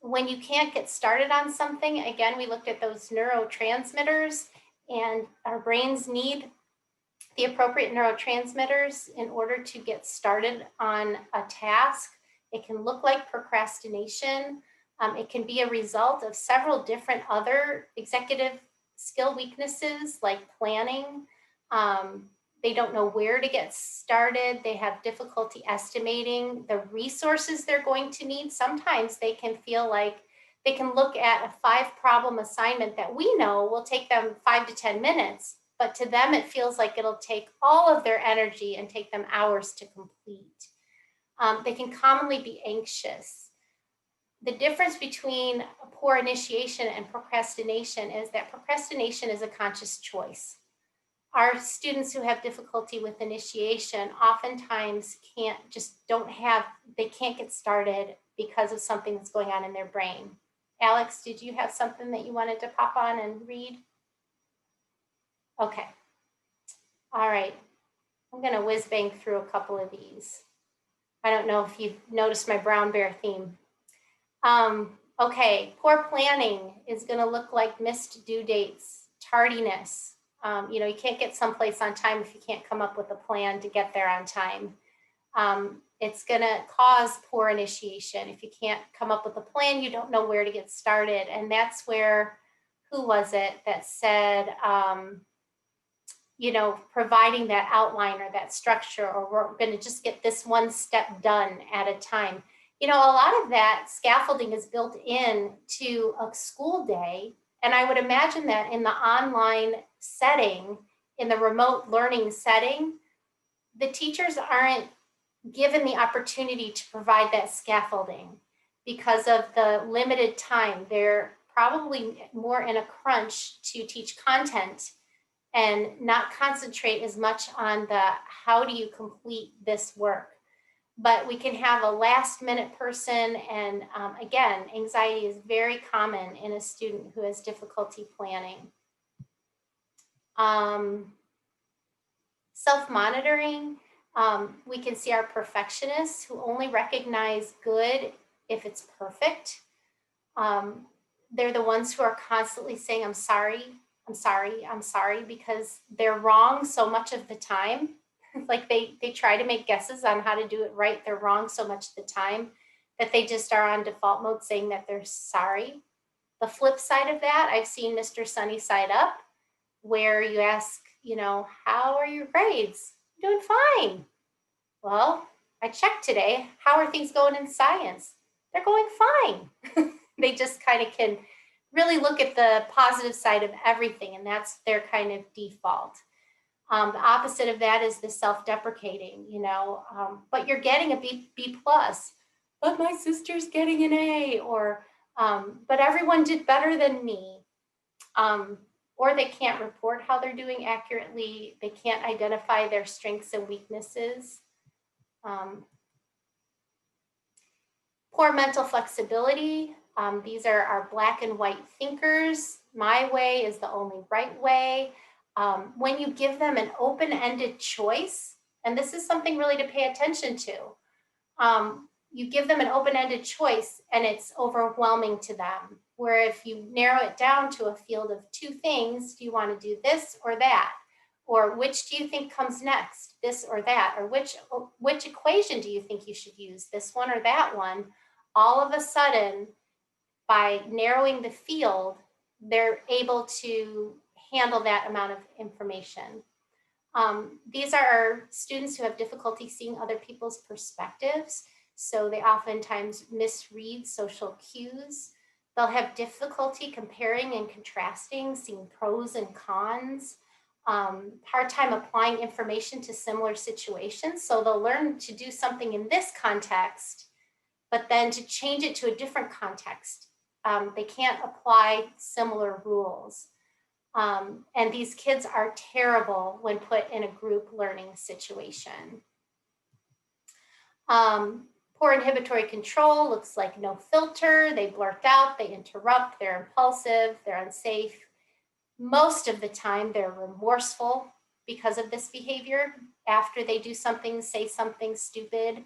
when you can't get started on something, again, we looked at those neurotransmitters, and our brains need the appropriate neurotransmitters in order to get started on a task. It can look like procrastination. It can be a result of several different other executive skill weaknesses like planning. They don't know where to get started. They have difficulty estimating the resources they're going to need. Sometimes they can feel like they can look at a 5-problem assignment that we know will take them 5 to 10 minutes, but to them it feels like it'll take all of their energy and take them hours to complete. They can commonly be anxious. The difference between a poor initiation and procrastination is that procrastination is a conscious choice. Our students who have difficulty with initiation oftentimes they can't get started because of something that's going on in their brain. Alex, did you have something that you wanted to pop on and read? Okay. All right. I'm going to whiz bang through a couple of these. I don't know if you've noticed my brown bear theme. Okay, poor planning is going to look like missed due dates, tardiness. You know, you can't get someplace on time if you can't come up with a plan to get there on time. It's going to cause poor initiation. If you can't come up with a plan, you don't know where to get started. And that's where, who was it that said, you know, providing that outline or that structure, or we're going to just get this one step done at a time. You know, a lot of that scaffolding is built in to a school day. And I would imagine that in the online setting, in the remote learning setting, the teachers aren't given the opportunity to provide that scaffolding because of the limited time. They're probably more in a crunch to teach content and not concentrate as much on the how do you complete this work. But we can have a last minute person. And again, anxiety is very common in a student who has difficulty planning. Self-monitoring, we can see our perfectionists who only recognize good if it's perfect. They're the ones who are constantly saying, I'm sorry, I'm sorry, I'm sorry, because they're wrong so much of the time. Like they try to make guesses on how to do it right. They're wrong so much of the time that they just are on default mode saying that they're sorry. The flip side of that, I've seen Mr. Sunny Side Up, where you ask, you know, how are your grades? I'm doing fine. Well, I checked today. How are things going in science? They're going fine. They just kind of can really look at the positive side of everything, and that's their kind of default. The opposite of that is the self-deprecating, you know, but you're getting a B plus, but my sister's getting an A, or, but everyone did better than me. Or they can't report how they're doing accurately. They can't identify their strengths and weaknesses. Poor mental flexibility. These are our black and white thinkers. My way is the only right way. When you give them an open-ended choice, and this is something really to pay attention to, you give them an open-ended choice and it's overwhelming to them. Where if you narrow it down to a field of 2 things, do you want to do this or that? Or which do you think comes next, this or that? Or which equation do you think you should use, this one or that one? All of a sudden, by narrowing the field, they're able to handle that amount of information. These are our students who have difficulty seeing other people's perspectives. So they oftentimes misread social cues. They'll have difficulty comparing and contrasting, seeing pros and cons, hard time applying information to similar situations. So they'll learn to do something in this context, but then to change it to a different context. They can't apply similar rules. And these kids are terrible when put in a group learning situation. Poor inhibitory control looks like no filter. They blurt out, they interrupt, they're impulsive, they're unsafe. Most of the time, they're remorseful because of this behavior. After they do something, say something stupid,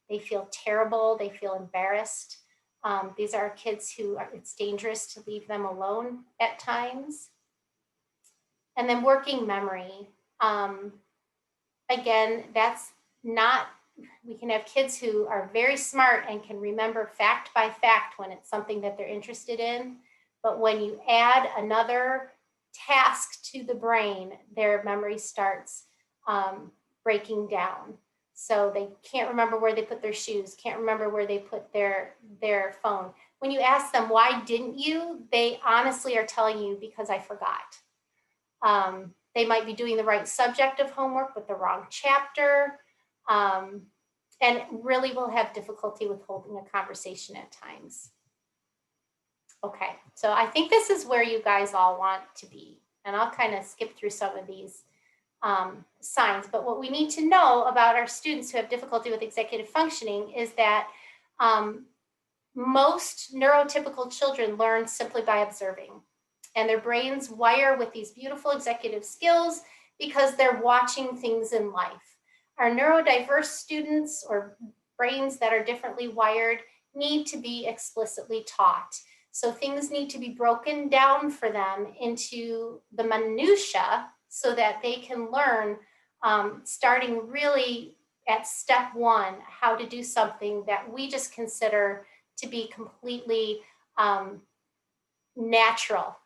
they feel terrible, they feel embarrassed. These are kids who it's dangerous to leave them alone at times. And then working memory. Again, that's not, we can have kids who are very smart and can remember fact by fact when it's something that they're interested in. But when you add another task to the brain, their memory starts breaking down. So they can't remember where they put their shoes, can't remember where they put their phone. When you ask them, why didn't you? They honestly are telling you, because I forgot. They might be doing the right subject of homework, but the wrong chapter. And really will have difficulty with holding a conversation at times. Okay, so I think this is where you guys all want to be. And I'll kind of skip through some of these signs. But what we need to know about our students who have difficulty with executive functioning is that most neurotypical children learn simply by observing. And their brains wire with these beautiful executive skills because they're watching things in life. Our neurodiverse students or brains that are differently wired need to be explicitly taught. So things need to be broken down for them into the minutia so that they can learn, starting really at step one, how to do something that we just consider to be completely natural.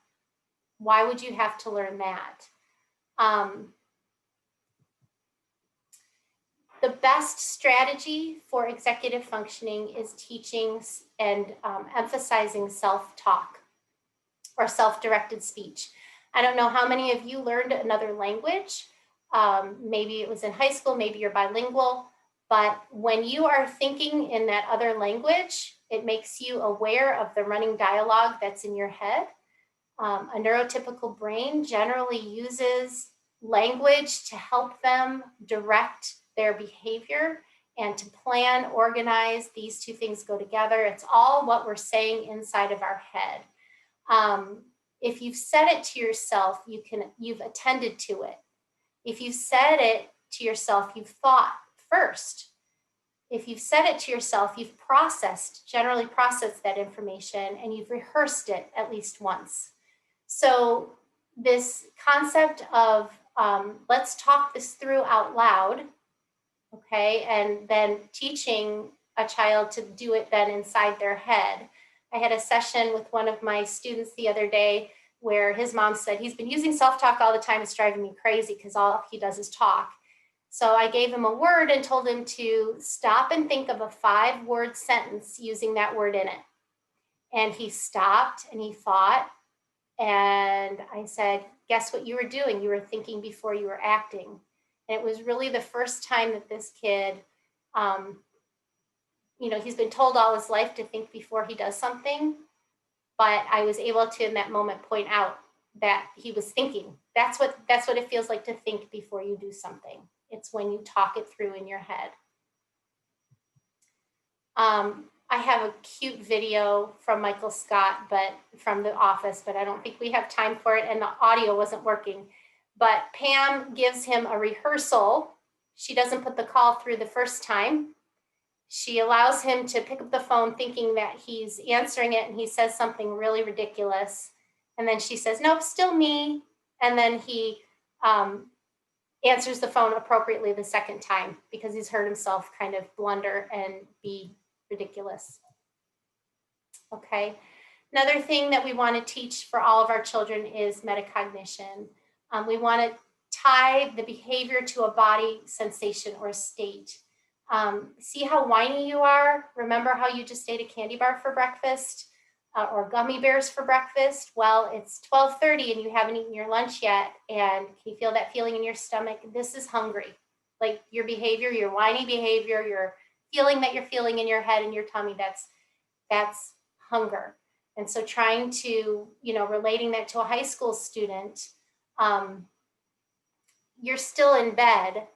Why would you have to learn that? The best strategy for executive functioning is teaching and emphasizing self-talk or self-directed speech. I don't know how many of you learned another language. Maybe it was in high school, maybe you're bilingual, but when you are thinking in that other language, it makes you aware of the running dialogue that's in your head. A neurotypical brain generally uses language to help them direct their behavior and to plan, organize. These two things go together. It's all what we're saying inside of our head. If you've said it to yourself, you've attended to it. If you've said it to yourself, you've thought first. If you've said it to yourself, you've generally processed that information, and you've rehearsed it at least once. So this concept of let's talk this through out loud, okay, and then teaching a child to do it then inside their head. I had a session with one of my students the other day where his mom said, he's been using self-talk all the time, it's driving me crazy because all he does is talk. So I gave him a word and told him to stop and think of a 5-word sentence using that word in it. And he stopped and he thought, and I said, guess what you were doing? You were thinking before you were acting. And it was really the first time that this kid, he's been told all his life to think before he does something, but I was able to, in that moment, point out that he was thinking. That's what it feels like to think before you do something. It's when you talk it through in your head. I have a cute video from Michael Scott, but from The Office, but I don't think we have time for it, and the audio wasn't working. But Pam gives him a rehearsal. She doesn't put the call through the first time. She allows him to pick up the phone thinking that he's answering it, and he says something really ridiculous. And then she says, nope, still me. And then he answers the phone appropriately the second time because he's heard himself kind of blunder and be ridiculous. Okay. Another thing that we want to teach for all of our children is metacognition. We want to tie the behavior to a body sensation or state. See how whiny you are? Remember how you just ate a candy bar for breakfast? or gummy bears for breakfast. Well, it's 12:30 and you haven't eaten your lunch yet. And can you feel that feeling in your stomach? This is hungry. Like your behavior, your whiny behavior, your feeling that you're feeling in your head and your tummy, that's hunger. And so trying to, relating that to a high school student, you're still in bed,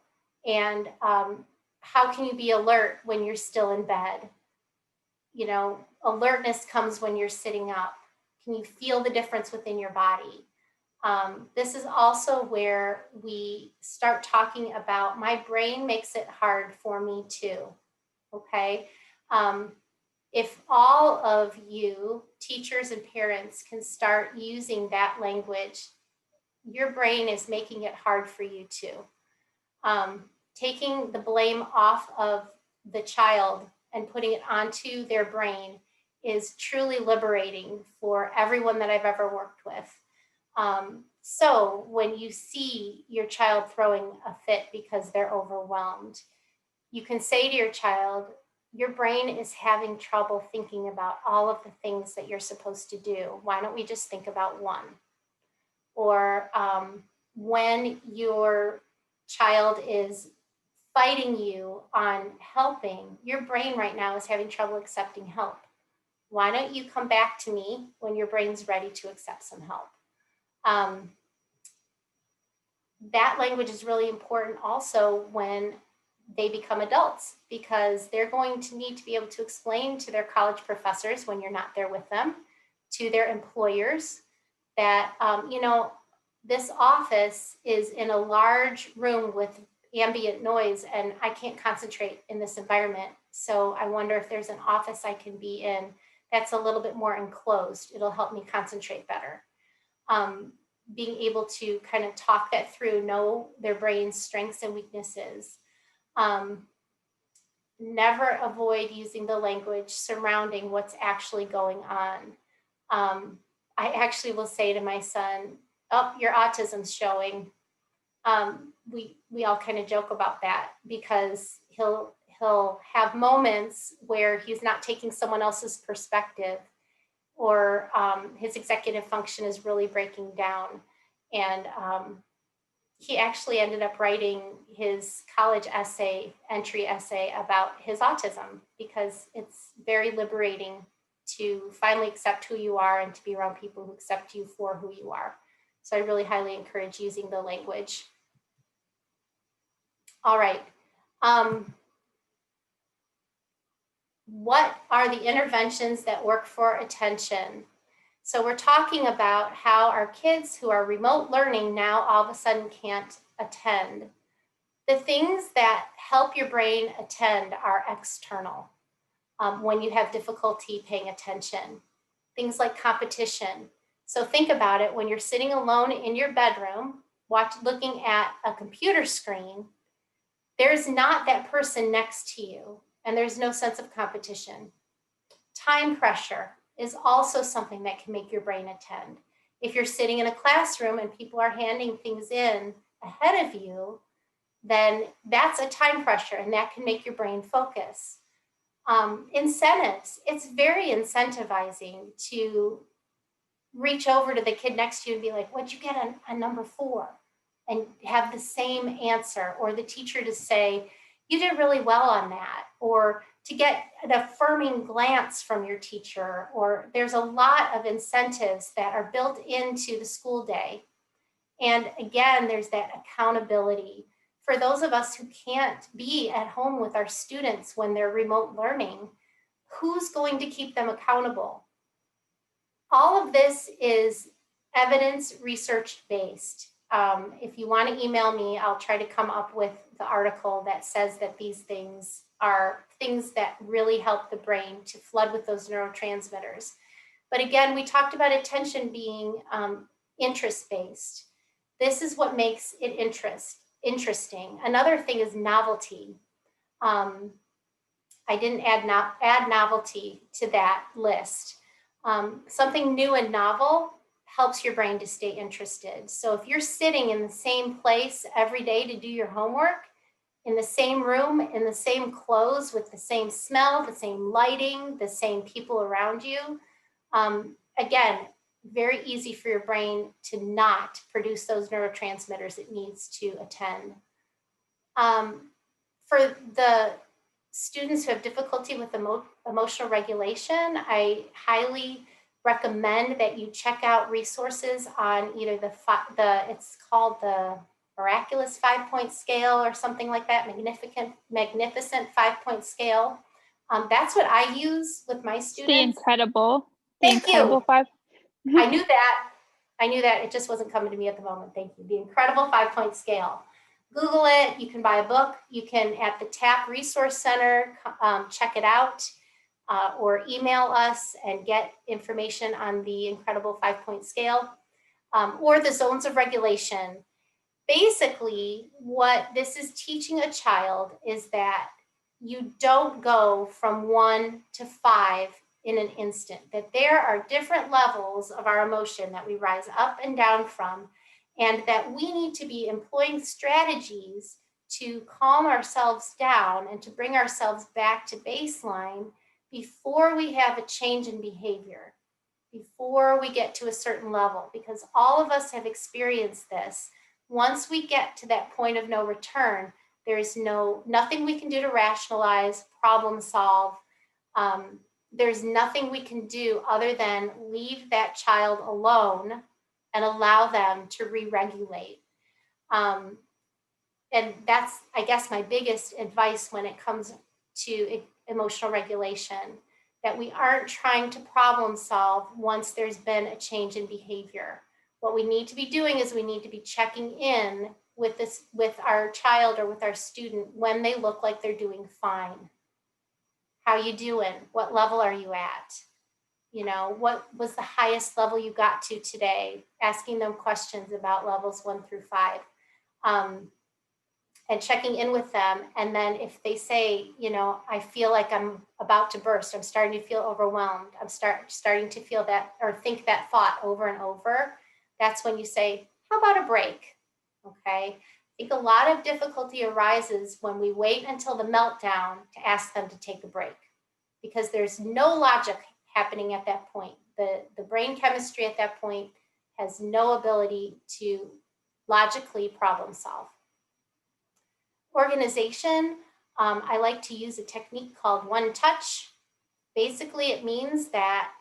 and how can you be alert when you're still in bed? Alertness comes when you're sitting up. Can you feel the difference within your body? This is also where we start talking about my brain makes it hard for me too. Okay. If all of you, teachers and parents, can start using that language, your brain is making it hard for you too. Taking the blame off of the child and putting it onto their brain is truly liberating for everyone that I've ever worked with. So when you see your child throwing a fit because they're overwhelmed, you can say to your child, your brain is having trouble thinking about all of the things that you're supposed to do. Why don't we just think about one? Or when your child is fighting you on helping, your brain right now is having trouble accepting help. Why don't you come back to me when your brain's ready to accept some help? That language is really important also when they become adults, because they're going to need to be able to explain to their college professors when you're not there with them, to their employers, that, this office is in a large room with ambient noise and I can't concentrate in this environment. So I wonder if there's an office I can be in that's a little bit more enclosed. It'll help me concentrate better. Being able to kind of talk that through, know their brain's strengths and weaknesses. Never avoid using the language surrounding what's actually going on. I actually will say to my son, "Oh, your autism's showing." We all kind of joke about that because he'll have moments where he's not taking someone else's perspective, or his executive function is really breaking down. And he actually ended up writing his college entry essay about his autism, because it's very liberating to finally accept who you are and to be around people who accept you for who you are. So I really highly encourage using the language. All right. What are the interventions that work for attention? So we're talking about how our kids who are remote learning now all of a sudden can't attend. The things that help your brain attend are external when you have difficulty paying attention. Things like competition. So think about it, when you're sitting alone in your bedroom, looking at a computer screen, there's not that person next to you, and there's no sense of competition. Time pressure is also something that can make your brain attend. If you're sitting in a classroom and people are handing things in ahead of you, then that's a time pressure, and that can make your brain focus. Incentives, it's very incentivizing to reach over to the kid next to you and be like, "What'd you get on number 4?" And have the same answer, or the teacher to say, "You did really well on that," or to get an affirming glance from your teacher. Or there's a lot of incentives that are built into the school day. And again, there's that accountability. For those of us who can't be at home with our students when they're remote learning, who's going to keep them accountable? All of this is evidence research based. If you want to email me, I'll try to come up with the article that says that these things are things that really help the brain to flood with those neurotransmitters. But again, we talked about attention being interest-based. This is what makes it interesting. Another thing is novelty. I didn't add novelty to that list. Something new and novel helps your brain to stay interested. So if you're sitting in the same place every day to do your homework, in the same room, in the same clothes, with the same smell, the same lighting, the same people around you, Again, very easy for your brain to not produce those neurotransmitters it needs to attend. For the students who have difficulty with emotional regulation, I highly recommend that you check out resources on either it's called the Miraculous 5-point scale or something like that, magnificent 5-point scale. That's what I use with my students. The Incredible. Thank you. 5. I knew that. It just wasn't coming to me at the moment. Thank you. The Incredible 5-point scale. Google it. You can buy a book. You can, at the TAP Resource Center, check it out, or email us and get information on the Incredible 5-point scale, or the zones of regulation. Basically, what this is teaching a child is that you don't go from 1 to 5 in an instant, that there are different levels of our emotion that we rise up and down from, and that we need to be employing strategies to calm ourselves down and to bring ourselves back to baseline before we have a change in behavior, before we get to a certain level, because all of us have experienced this. Once we get to that point of no return, there's nothing we can do to rationalize, problem solve. There's nothing we can do other than leave that child alone and allow them to re-regulate. And that's, I guess, my biggest advice when it comes to emotional regulation, that we aren't trying to problem solve once there's been a change in behavior. What we need to be doing is we need to be checking in with our child or with our student when they look like they're doing fine. How you doing? What level are you at? You know, what was the highest level you got to today? Asking them questions about levels 1 through 5. And checking in with them. And then if they say, you know, I feel like I'm about to burst, I'm starting to feel overwhelmed, I'm starting to feel that or think that thought over and over, that's when you say, how about a break? Okay. I think a lot of difficulty arises when we wait until the meltdown to ask them to take a break, because there's no logic happening at that point. The brain chemistry at that point has no ability to logically problem solve. Organization, I like to use a technique called one touch. Basically, it means that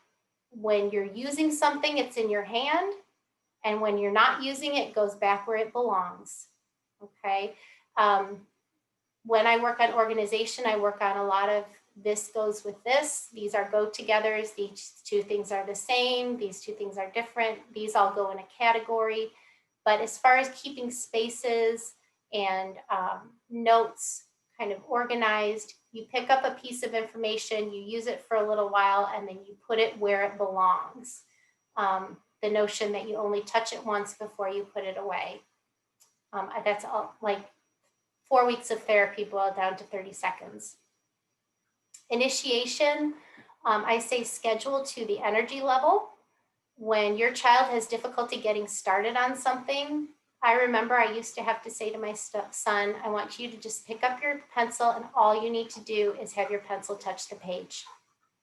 when you're using something, it's in your hand, and when you're not using it, it goes back where it belongs. Okay. When I work on organization, I work on a lot of this goes with this. These are go-togethers. These two things are the same. These two things are different. These all go in a category. But as far as keeping spaces and notes kind of organized, you pick up a piece of information, you use it for a little while, and then you put it where it belongs. The notion that you only touch it once before you put it away. That's all, like 4 weeks of therapy boiled down to 30 seconds. Initiation, I say schedule to the energy level. When your child has difficulty getting started on something, I remember I used to have to say to my son, I want you to just pick up your pencil, and all you need to do is have your pencil touch the page.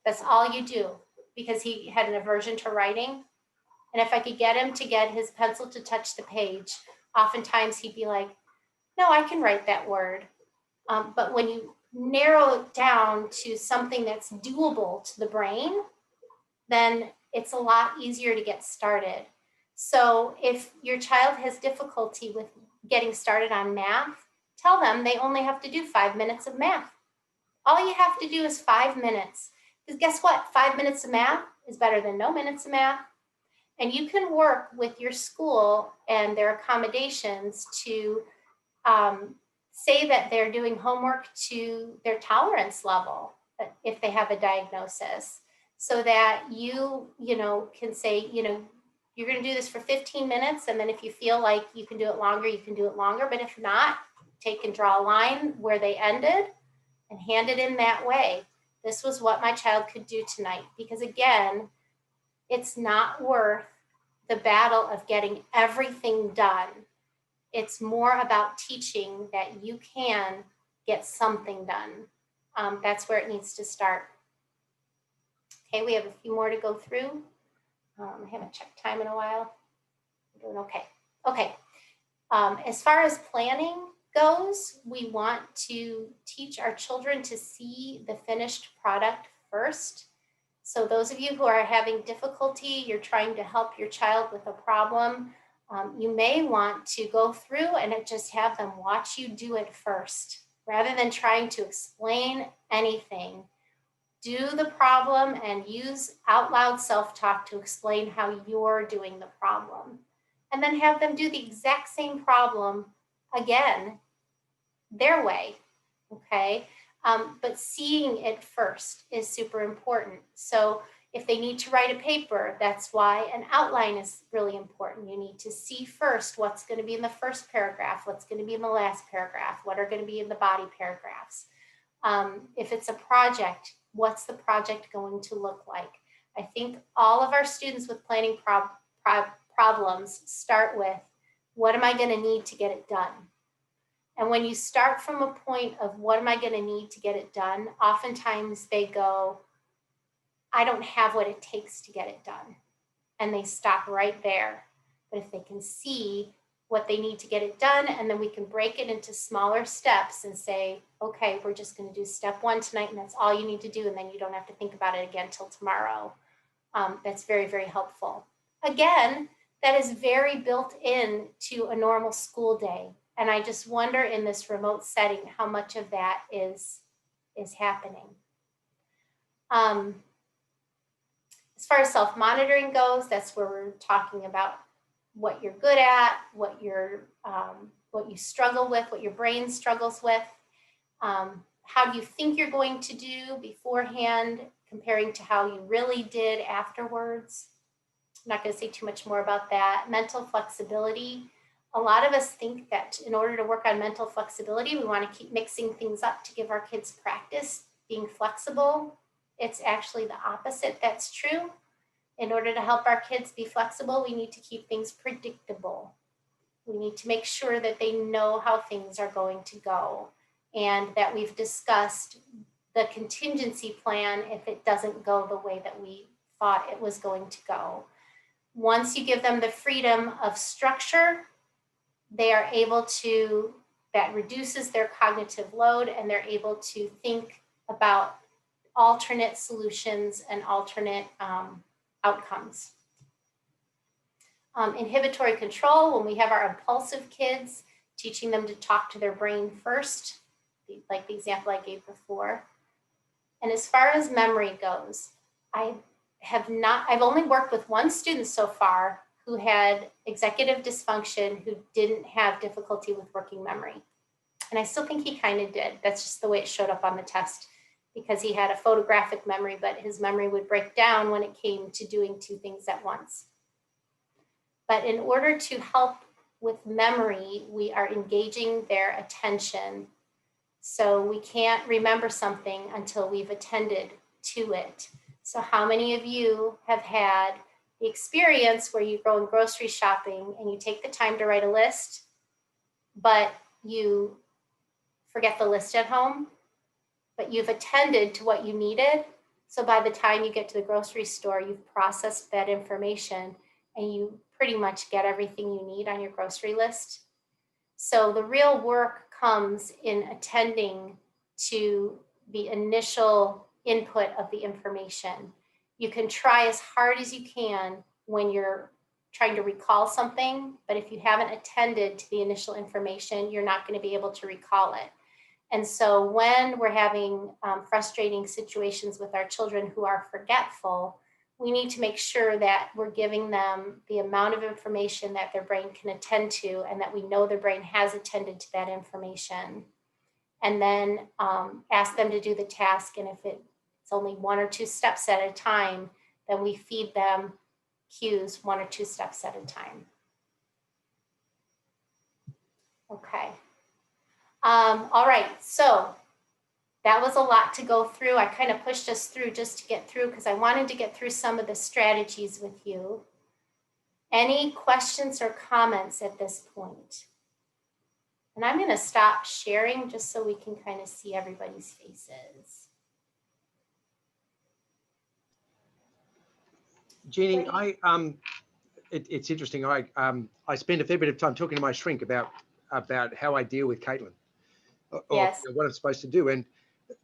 That's all you do, because he had an aversion to writing. And if I could get him to get his pencil to touch the page, oftentimes he'd be like, no, I can write that word. But when you narrow it down to something that's doable to the brain, then it's a lot easier to get started. So if your child has difficulty with getting started on math, tell them they only have to do 5 minutes of math. All you have to do is 5 minutes. Because guess what? 5 minutes of math is better than no minutes of math. And you can work with your school and their accommodations to say that they're doing homework to their tolerance level if they have a diagnosis, so that you can say, you're going to do this for 15 minutes. And then if you feel like you can do it longer, you can do it longer. But if not, take and draw a line where they ended and hand it in that way. This was what my child could do tonight. Because again, it's not worth the battle of getting everything done. It's more about teaching that you can get something done. That's where it needs to start. Okay, we have a few more to go through. I haven't checked time in a while. I'm doing okay. Okay. As far as planning goes, we want to teach our children to see the finished product first. So those of you who are having difficulty, you're trying to help your child with a problem, you may want to go through and just have them watch you do it first. Rather than trying to explain anything, do the problem and use out loud self-talk to explain how you're doing the problem. And then have them do the exact same problem again, their way, okay? But seeing it first is super important. So if they need to write a paper, that's why an outline is really important. You need to see first what's going to be in the first paragraph, what's going to be in the last paragraph, what are going to be in the body paragraphs. If it's a project, what's the project going to look like? I think all of our students with planning problems start with, what am I going to need to get it done? And when you start from a point of what am I going to need to get it done, oftentimes they go, I don't have what it takes to get it done. And they stop right there. But if they can see what they need to get it done, and then we can break it into smaller steps and say, okay, we're just going to do step 1 tonight, and that's all you need to do. And then you don't have to think about it again till tomorrow. That's very, very helpful. Again, that is very built in to a normal school day. And I just wonder in this remote setting, how much of that is happening. As far as self-monitoring goes, that's where we're talking about what you're good at, what you struggle with, what your brain struggles with. How do you think you're going to do beforehand, comparing to how you really did afterwards? I'm not going to say too much more about that. Mental flexibility. A lot of us think that in order to work on mental flexibility, we want to keep mixing things up to give our kids practice being flexible. It's actually the opposite that's true. In order to help our kids be flexible, we need to keep things predictable. We need to make sure that they know how things are going to go and that we've discussed the contingency plan if it doesn't go the way that we thought it was going to go. Once you give them the freedom of structure, they are able to, that reduces their cognitive load, and they're able to think about alternate solutions and alternate outcomes. Inhibitory control, when we have our impulsive kids, teaching them to talk to their brain first, like the example I gave before. And as far as memory goes, I've only worked with one student so far who had executive dysfunction, who didn't have difficulty with working memory. And I still think he kind of did. That's just the way it showed up on the test, because he had a photographic memory, but his memory would break down when it came to doing 2 things at once. But in order to help with memory, we are engaging their attention. So we can't remember something until we've attended to it. So how many of you have had the experience where you go grocery shopping and you take the time to write a list, but you forget the list at home, but you've attended to what you needed? So by the time you get to the grocery store, you've processed that information and you pretty much get everything you need on your grocery list. So the real work comes in attending to the initial input of the information. You can try as hard as you can when you're trying to recall something, but if you haven't attended to the initial information, you're not going to be able to recall it. And so when we're having frustrating situations with our children who are forgetful, we need to make sure that we're giving them the amount of information that their brain can attend to, and that we know their brain has attended to that information. And then ask them to do the task. And if it's only 1 or 2 steps at a time, then we feed them cues 1 or 2 steps at a time. Okay. All right, so that was a lot to go through. I kind of pushed us through just to get through, because I wanted to get through some of the strategies with you. Any questions or comments at this point? And I'm going to stop sharing just so we can kind of see everybody's faces. Jeannie, it's interesting. I spend a fair bit of time talking to my shrink about how I deal with Caitlin, or Yes. what I'm supposed to do. And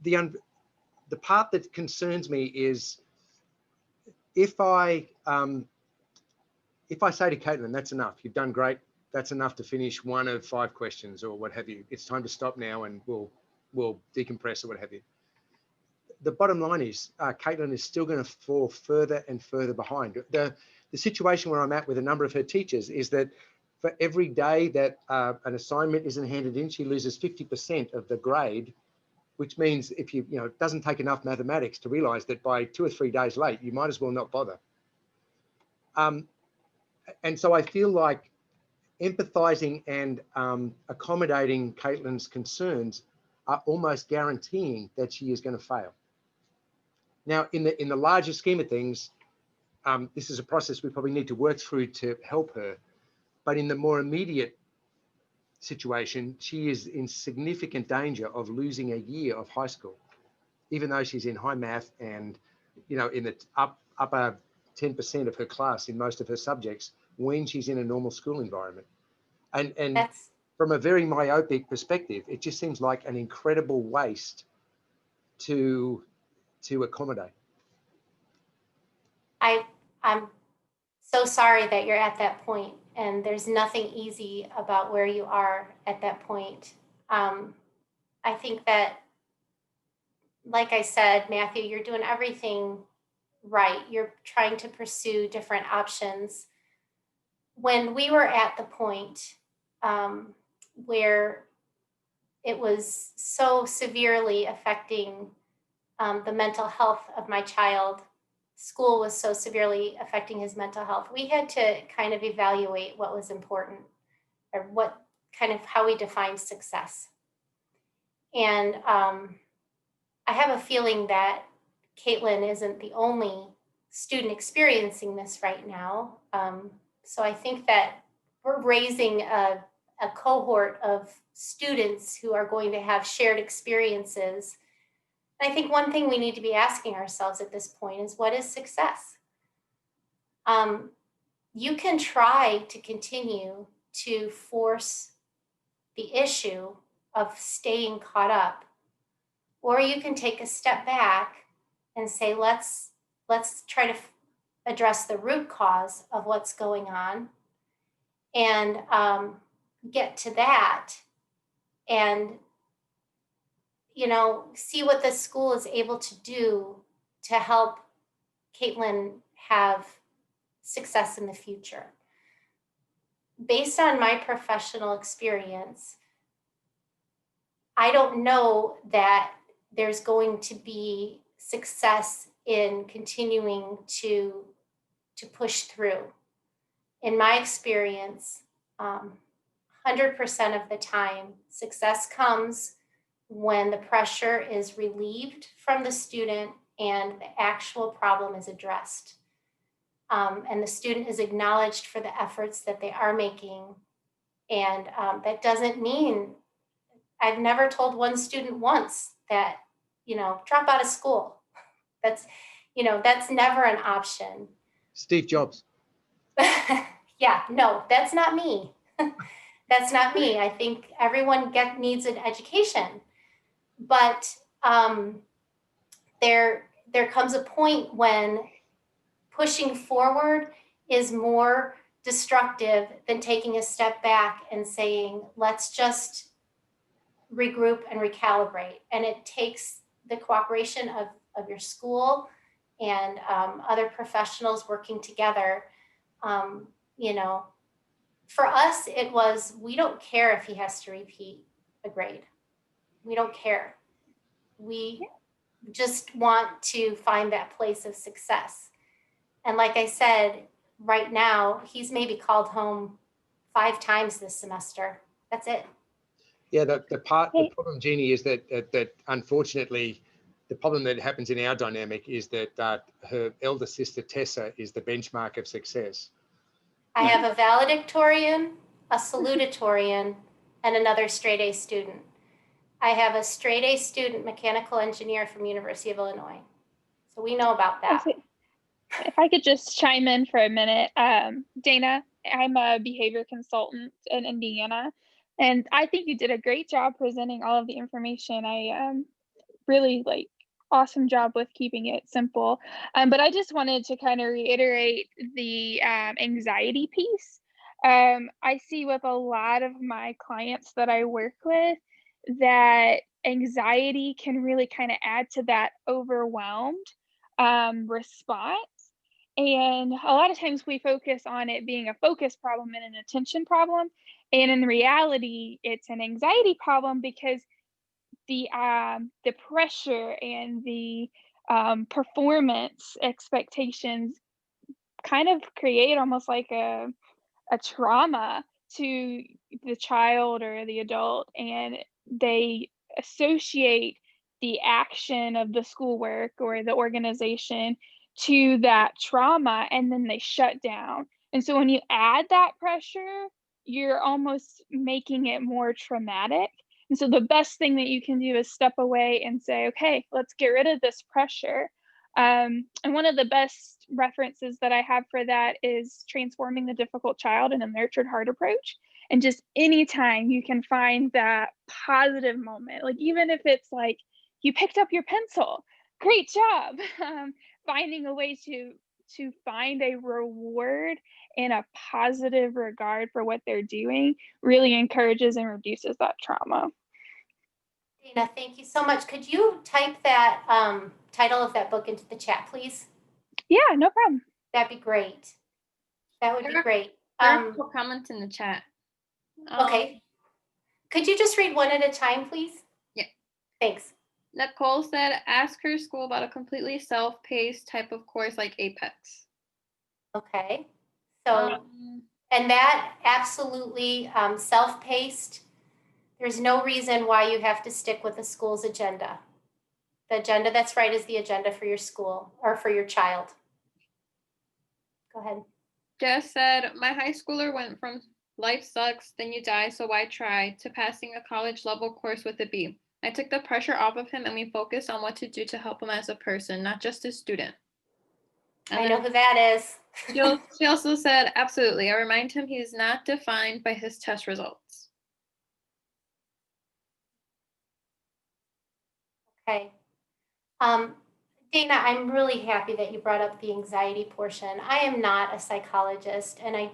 the part that concerns me is if I say to Caitlin, that's enough, you've done great, that's enough to finish 1 of 5 questions or what have you. It's time to stop now and we'll decompress or what have you. The bottom line is Caitlin is still going to fall further and further behind. The situation where I'm at with a number of her teachers is that for every day that an assignment isn't handed in, she loses 50% of the grade, which means if it doesn't take enough mathematics to realize that by 2 or 3 days late, you might as well not bother. And so I feel like empathizing and accommodating Caitlin's concerns are almost guaranteeing that she is going to fail. Now, in the larger scheme of things, this is a process we probably need to work through to help her. But in the more immediate situation, she is in significant danger of losing a year of high school, even though she's in high math and, in the upper 10% of her class in most of her subjects when she's in a normal school environment. And That's, from a very myopic perspective, it just seems like an incredible waste to accommodate. I'm so sorry that you're at that point, and there's nothing easy about where you are at that point. I think that, like I said, Matthew, you're doing everything right. You're trying to pursue different options. When we were at the point where it was so severely affecting the mental health of my child, school was so severely affecting his mental health, we had to kind of evaluate what was important, or what kind of how we defined success. And I have a feeling that Caitlin isn't the only student experiencing this right now. So I think that we're raising a cohort of students who are going to have shared experiences. And I think one thing we need to be asking ourselves at this point is, what is success? You can try to continue to force the issue of staying caught up, or you can take a step back and say, let's try to address the root cause of what's going on and get to that, and see what the school is able to do to help Caitlin have success in the future. Based on my professional experience, I don't know that there's going to be success in continuing to push through. In my experience, 100% of the time, success comes when the pressure is relieved from the student and the actual problem is addressed. And the student is acknowledged for the efforts that they are making. And that doesn't mean, I've never told one student once that, drop out of school. That's never an option. Steve Jobs. Yeah, no, that's not me. That's not me. I think everyone needs an education. But there comes a point when pushing forward is more destructive than taking a step back and saying, let's just regroup and recalibrate. And it takes the cooperation of your school and other professionals working together. For us, it was, we don't care if he has to repeat a grade. We don't care. We just want to find that place of success. And like I said, right now, he's maybe called home 5 times this semester. That's it. Yeah, the problem, Jeannie, is that unfortunately, the problem that happens in our dynamic is that her elder sister, Tessa, is the benchmark of success. I have a valedictorian, a salutatorian, and another straight A student. I have a straight A student, mechanical engineer from University of Illinois. So we know about that. If I could just chime in for a minute, Dana, I'm a behavior consultant in Indiana, and I think you did a great job presenting all of the information. I really like awesome job with keeping it simple. But I just wanted to kind of reiterate the anxiety piece. I see with a lot of my clients that I work with that anxiety can really kind of add to that overwhelmed response. And a lot of times we focus on it being a focus problem and an attention problem. And in reality, it's an anxiety problem because the pressure and the performance expectations kind of create almost like a trauma to the child or the adult, and they associate the action of the schoolwork or the organization to that trauma, and then they shut down. And so when you add that pressure, you're almost making it more traumatic. And so the best thing that you can do is step away and say, okay, let's get rid of this pressure. And one of the best references that I have for that is Transforming the Difficult Child in a Nurtured Heart approach. And just anytime you can find that positive moment, like even if it's like you picked up your pencil, great job. Finding a way to find a reward and a positive regard for what they're doing really encourages and reduces that trauma. Dana, thank you so much. Could you type that title of that book into the chat, please? Yeah, no problem. That'd be great. That would be great. There are people comments in the chat. Okay. Could you just read one at a time, please? Yeah. Thanks. Nicole said, ask her school about a completely self-paced type of course like Apex. Okay. So, and that absolutely self-paced. There's no reason why you have to stick with the school's agenda. The agenda that's right is the agenda for your school or for your child. Go ahead. Jess said, my high schooler went from life sucks, then you die, so why try, to passing a college level course with a B. I took the pressure off of him and we focused on what to do to help him as a person, not just a student. And I know who that is. She also said, absolutely. I remind him he is not defined by his test results. Okay. Dana, I'm really happy that you brought up the anxiety portion. I am not a psychologist, and I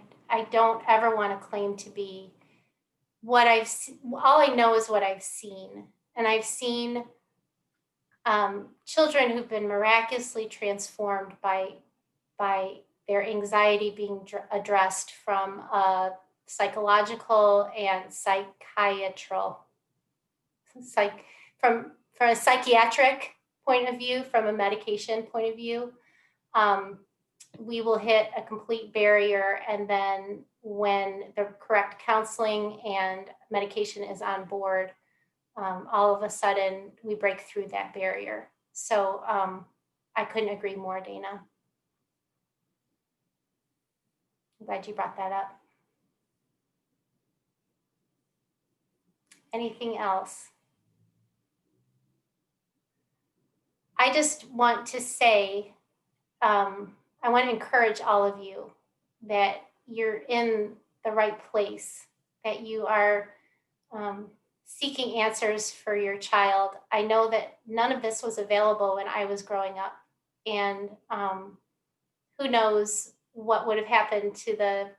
don't ever want to claim to be. What all I know is what I've seen. And I've seen children who've been miraculously transformed by their anxiety being addressed from a psychological and from a psychiatric point of view, from a medication point of view. We will hit a complete barrier, and then when the correct counseling and medication is on board, all of a sudden we break through that barrier. So I couldn't agree more, Dana. I'm glad you brought that up. Anything else? I just want to say, I want to encourage all of you that you're in the right place, that you are seeking answers for your child. I know that none of this was available when I was growing up, and who knows what would have happened to the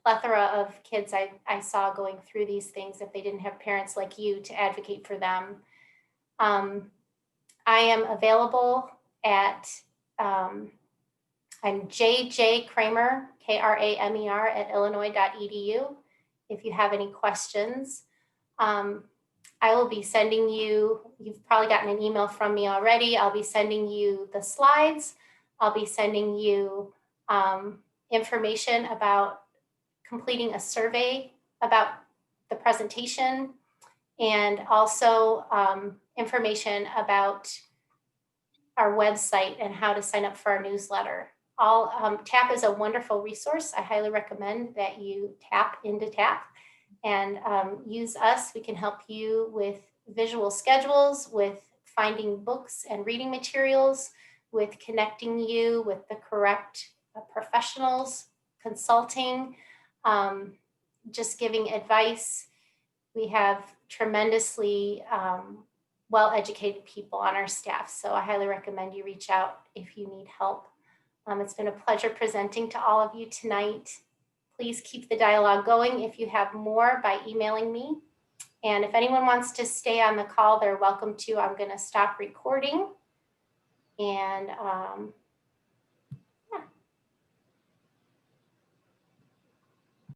plethora of kids I saw going through these things if they didn't have parents like you to advocate for them. I am available at, I'm JJ Kramer, Kramer at illinois.edu. If you have any questions, I will be sending you, you've probably gotten an email from me already. I'll be sending you the slides. I'll be sending you information about completing a survey about the presentation, and also information about our website and how to sign up for our newsletter. TAP is a wonderful resource. I highly recommend that you tap into TAP and use us. We can help you with visual schedules, with finding books and reading materials, with connecting you with the correct professionals, consulting, just giving advice. We have tremendously well-educated people on our staff, so I highly recommend you reach out if you need help. It's been a pleasure presenting to all of you tonight. Please keep the dialogue going if you have more by emailing me. And if anyone wants to stay on the call, they're welcome to. I'm going to stop recording and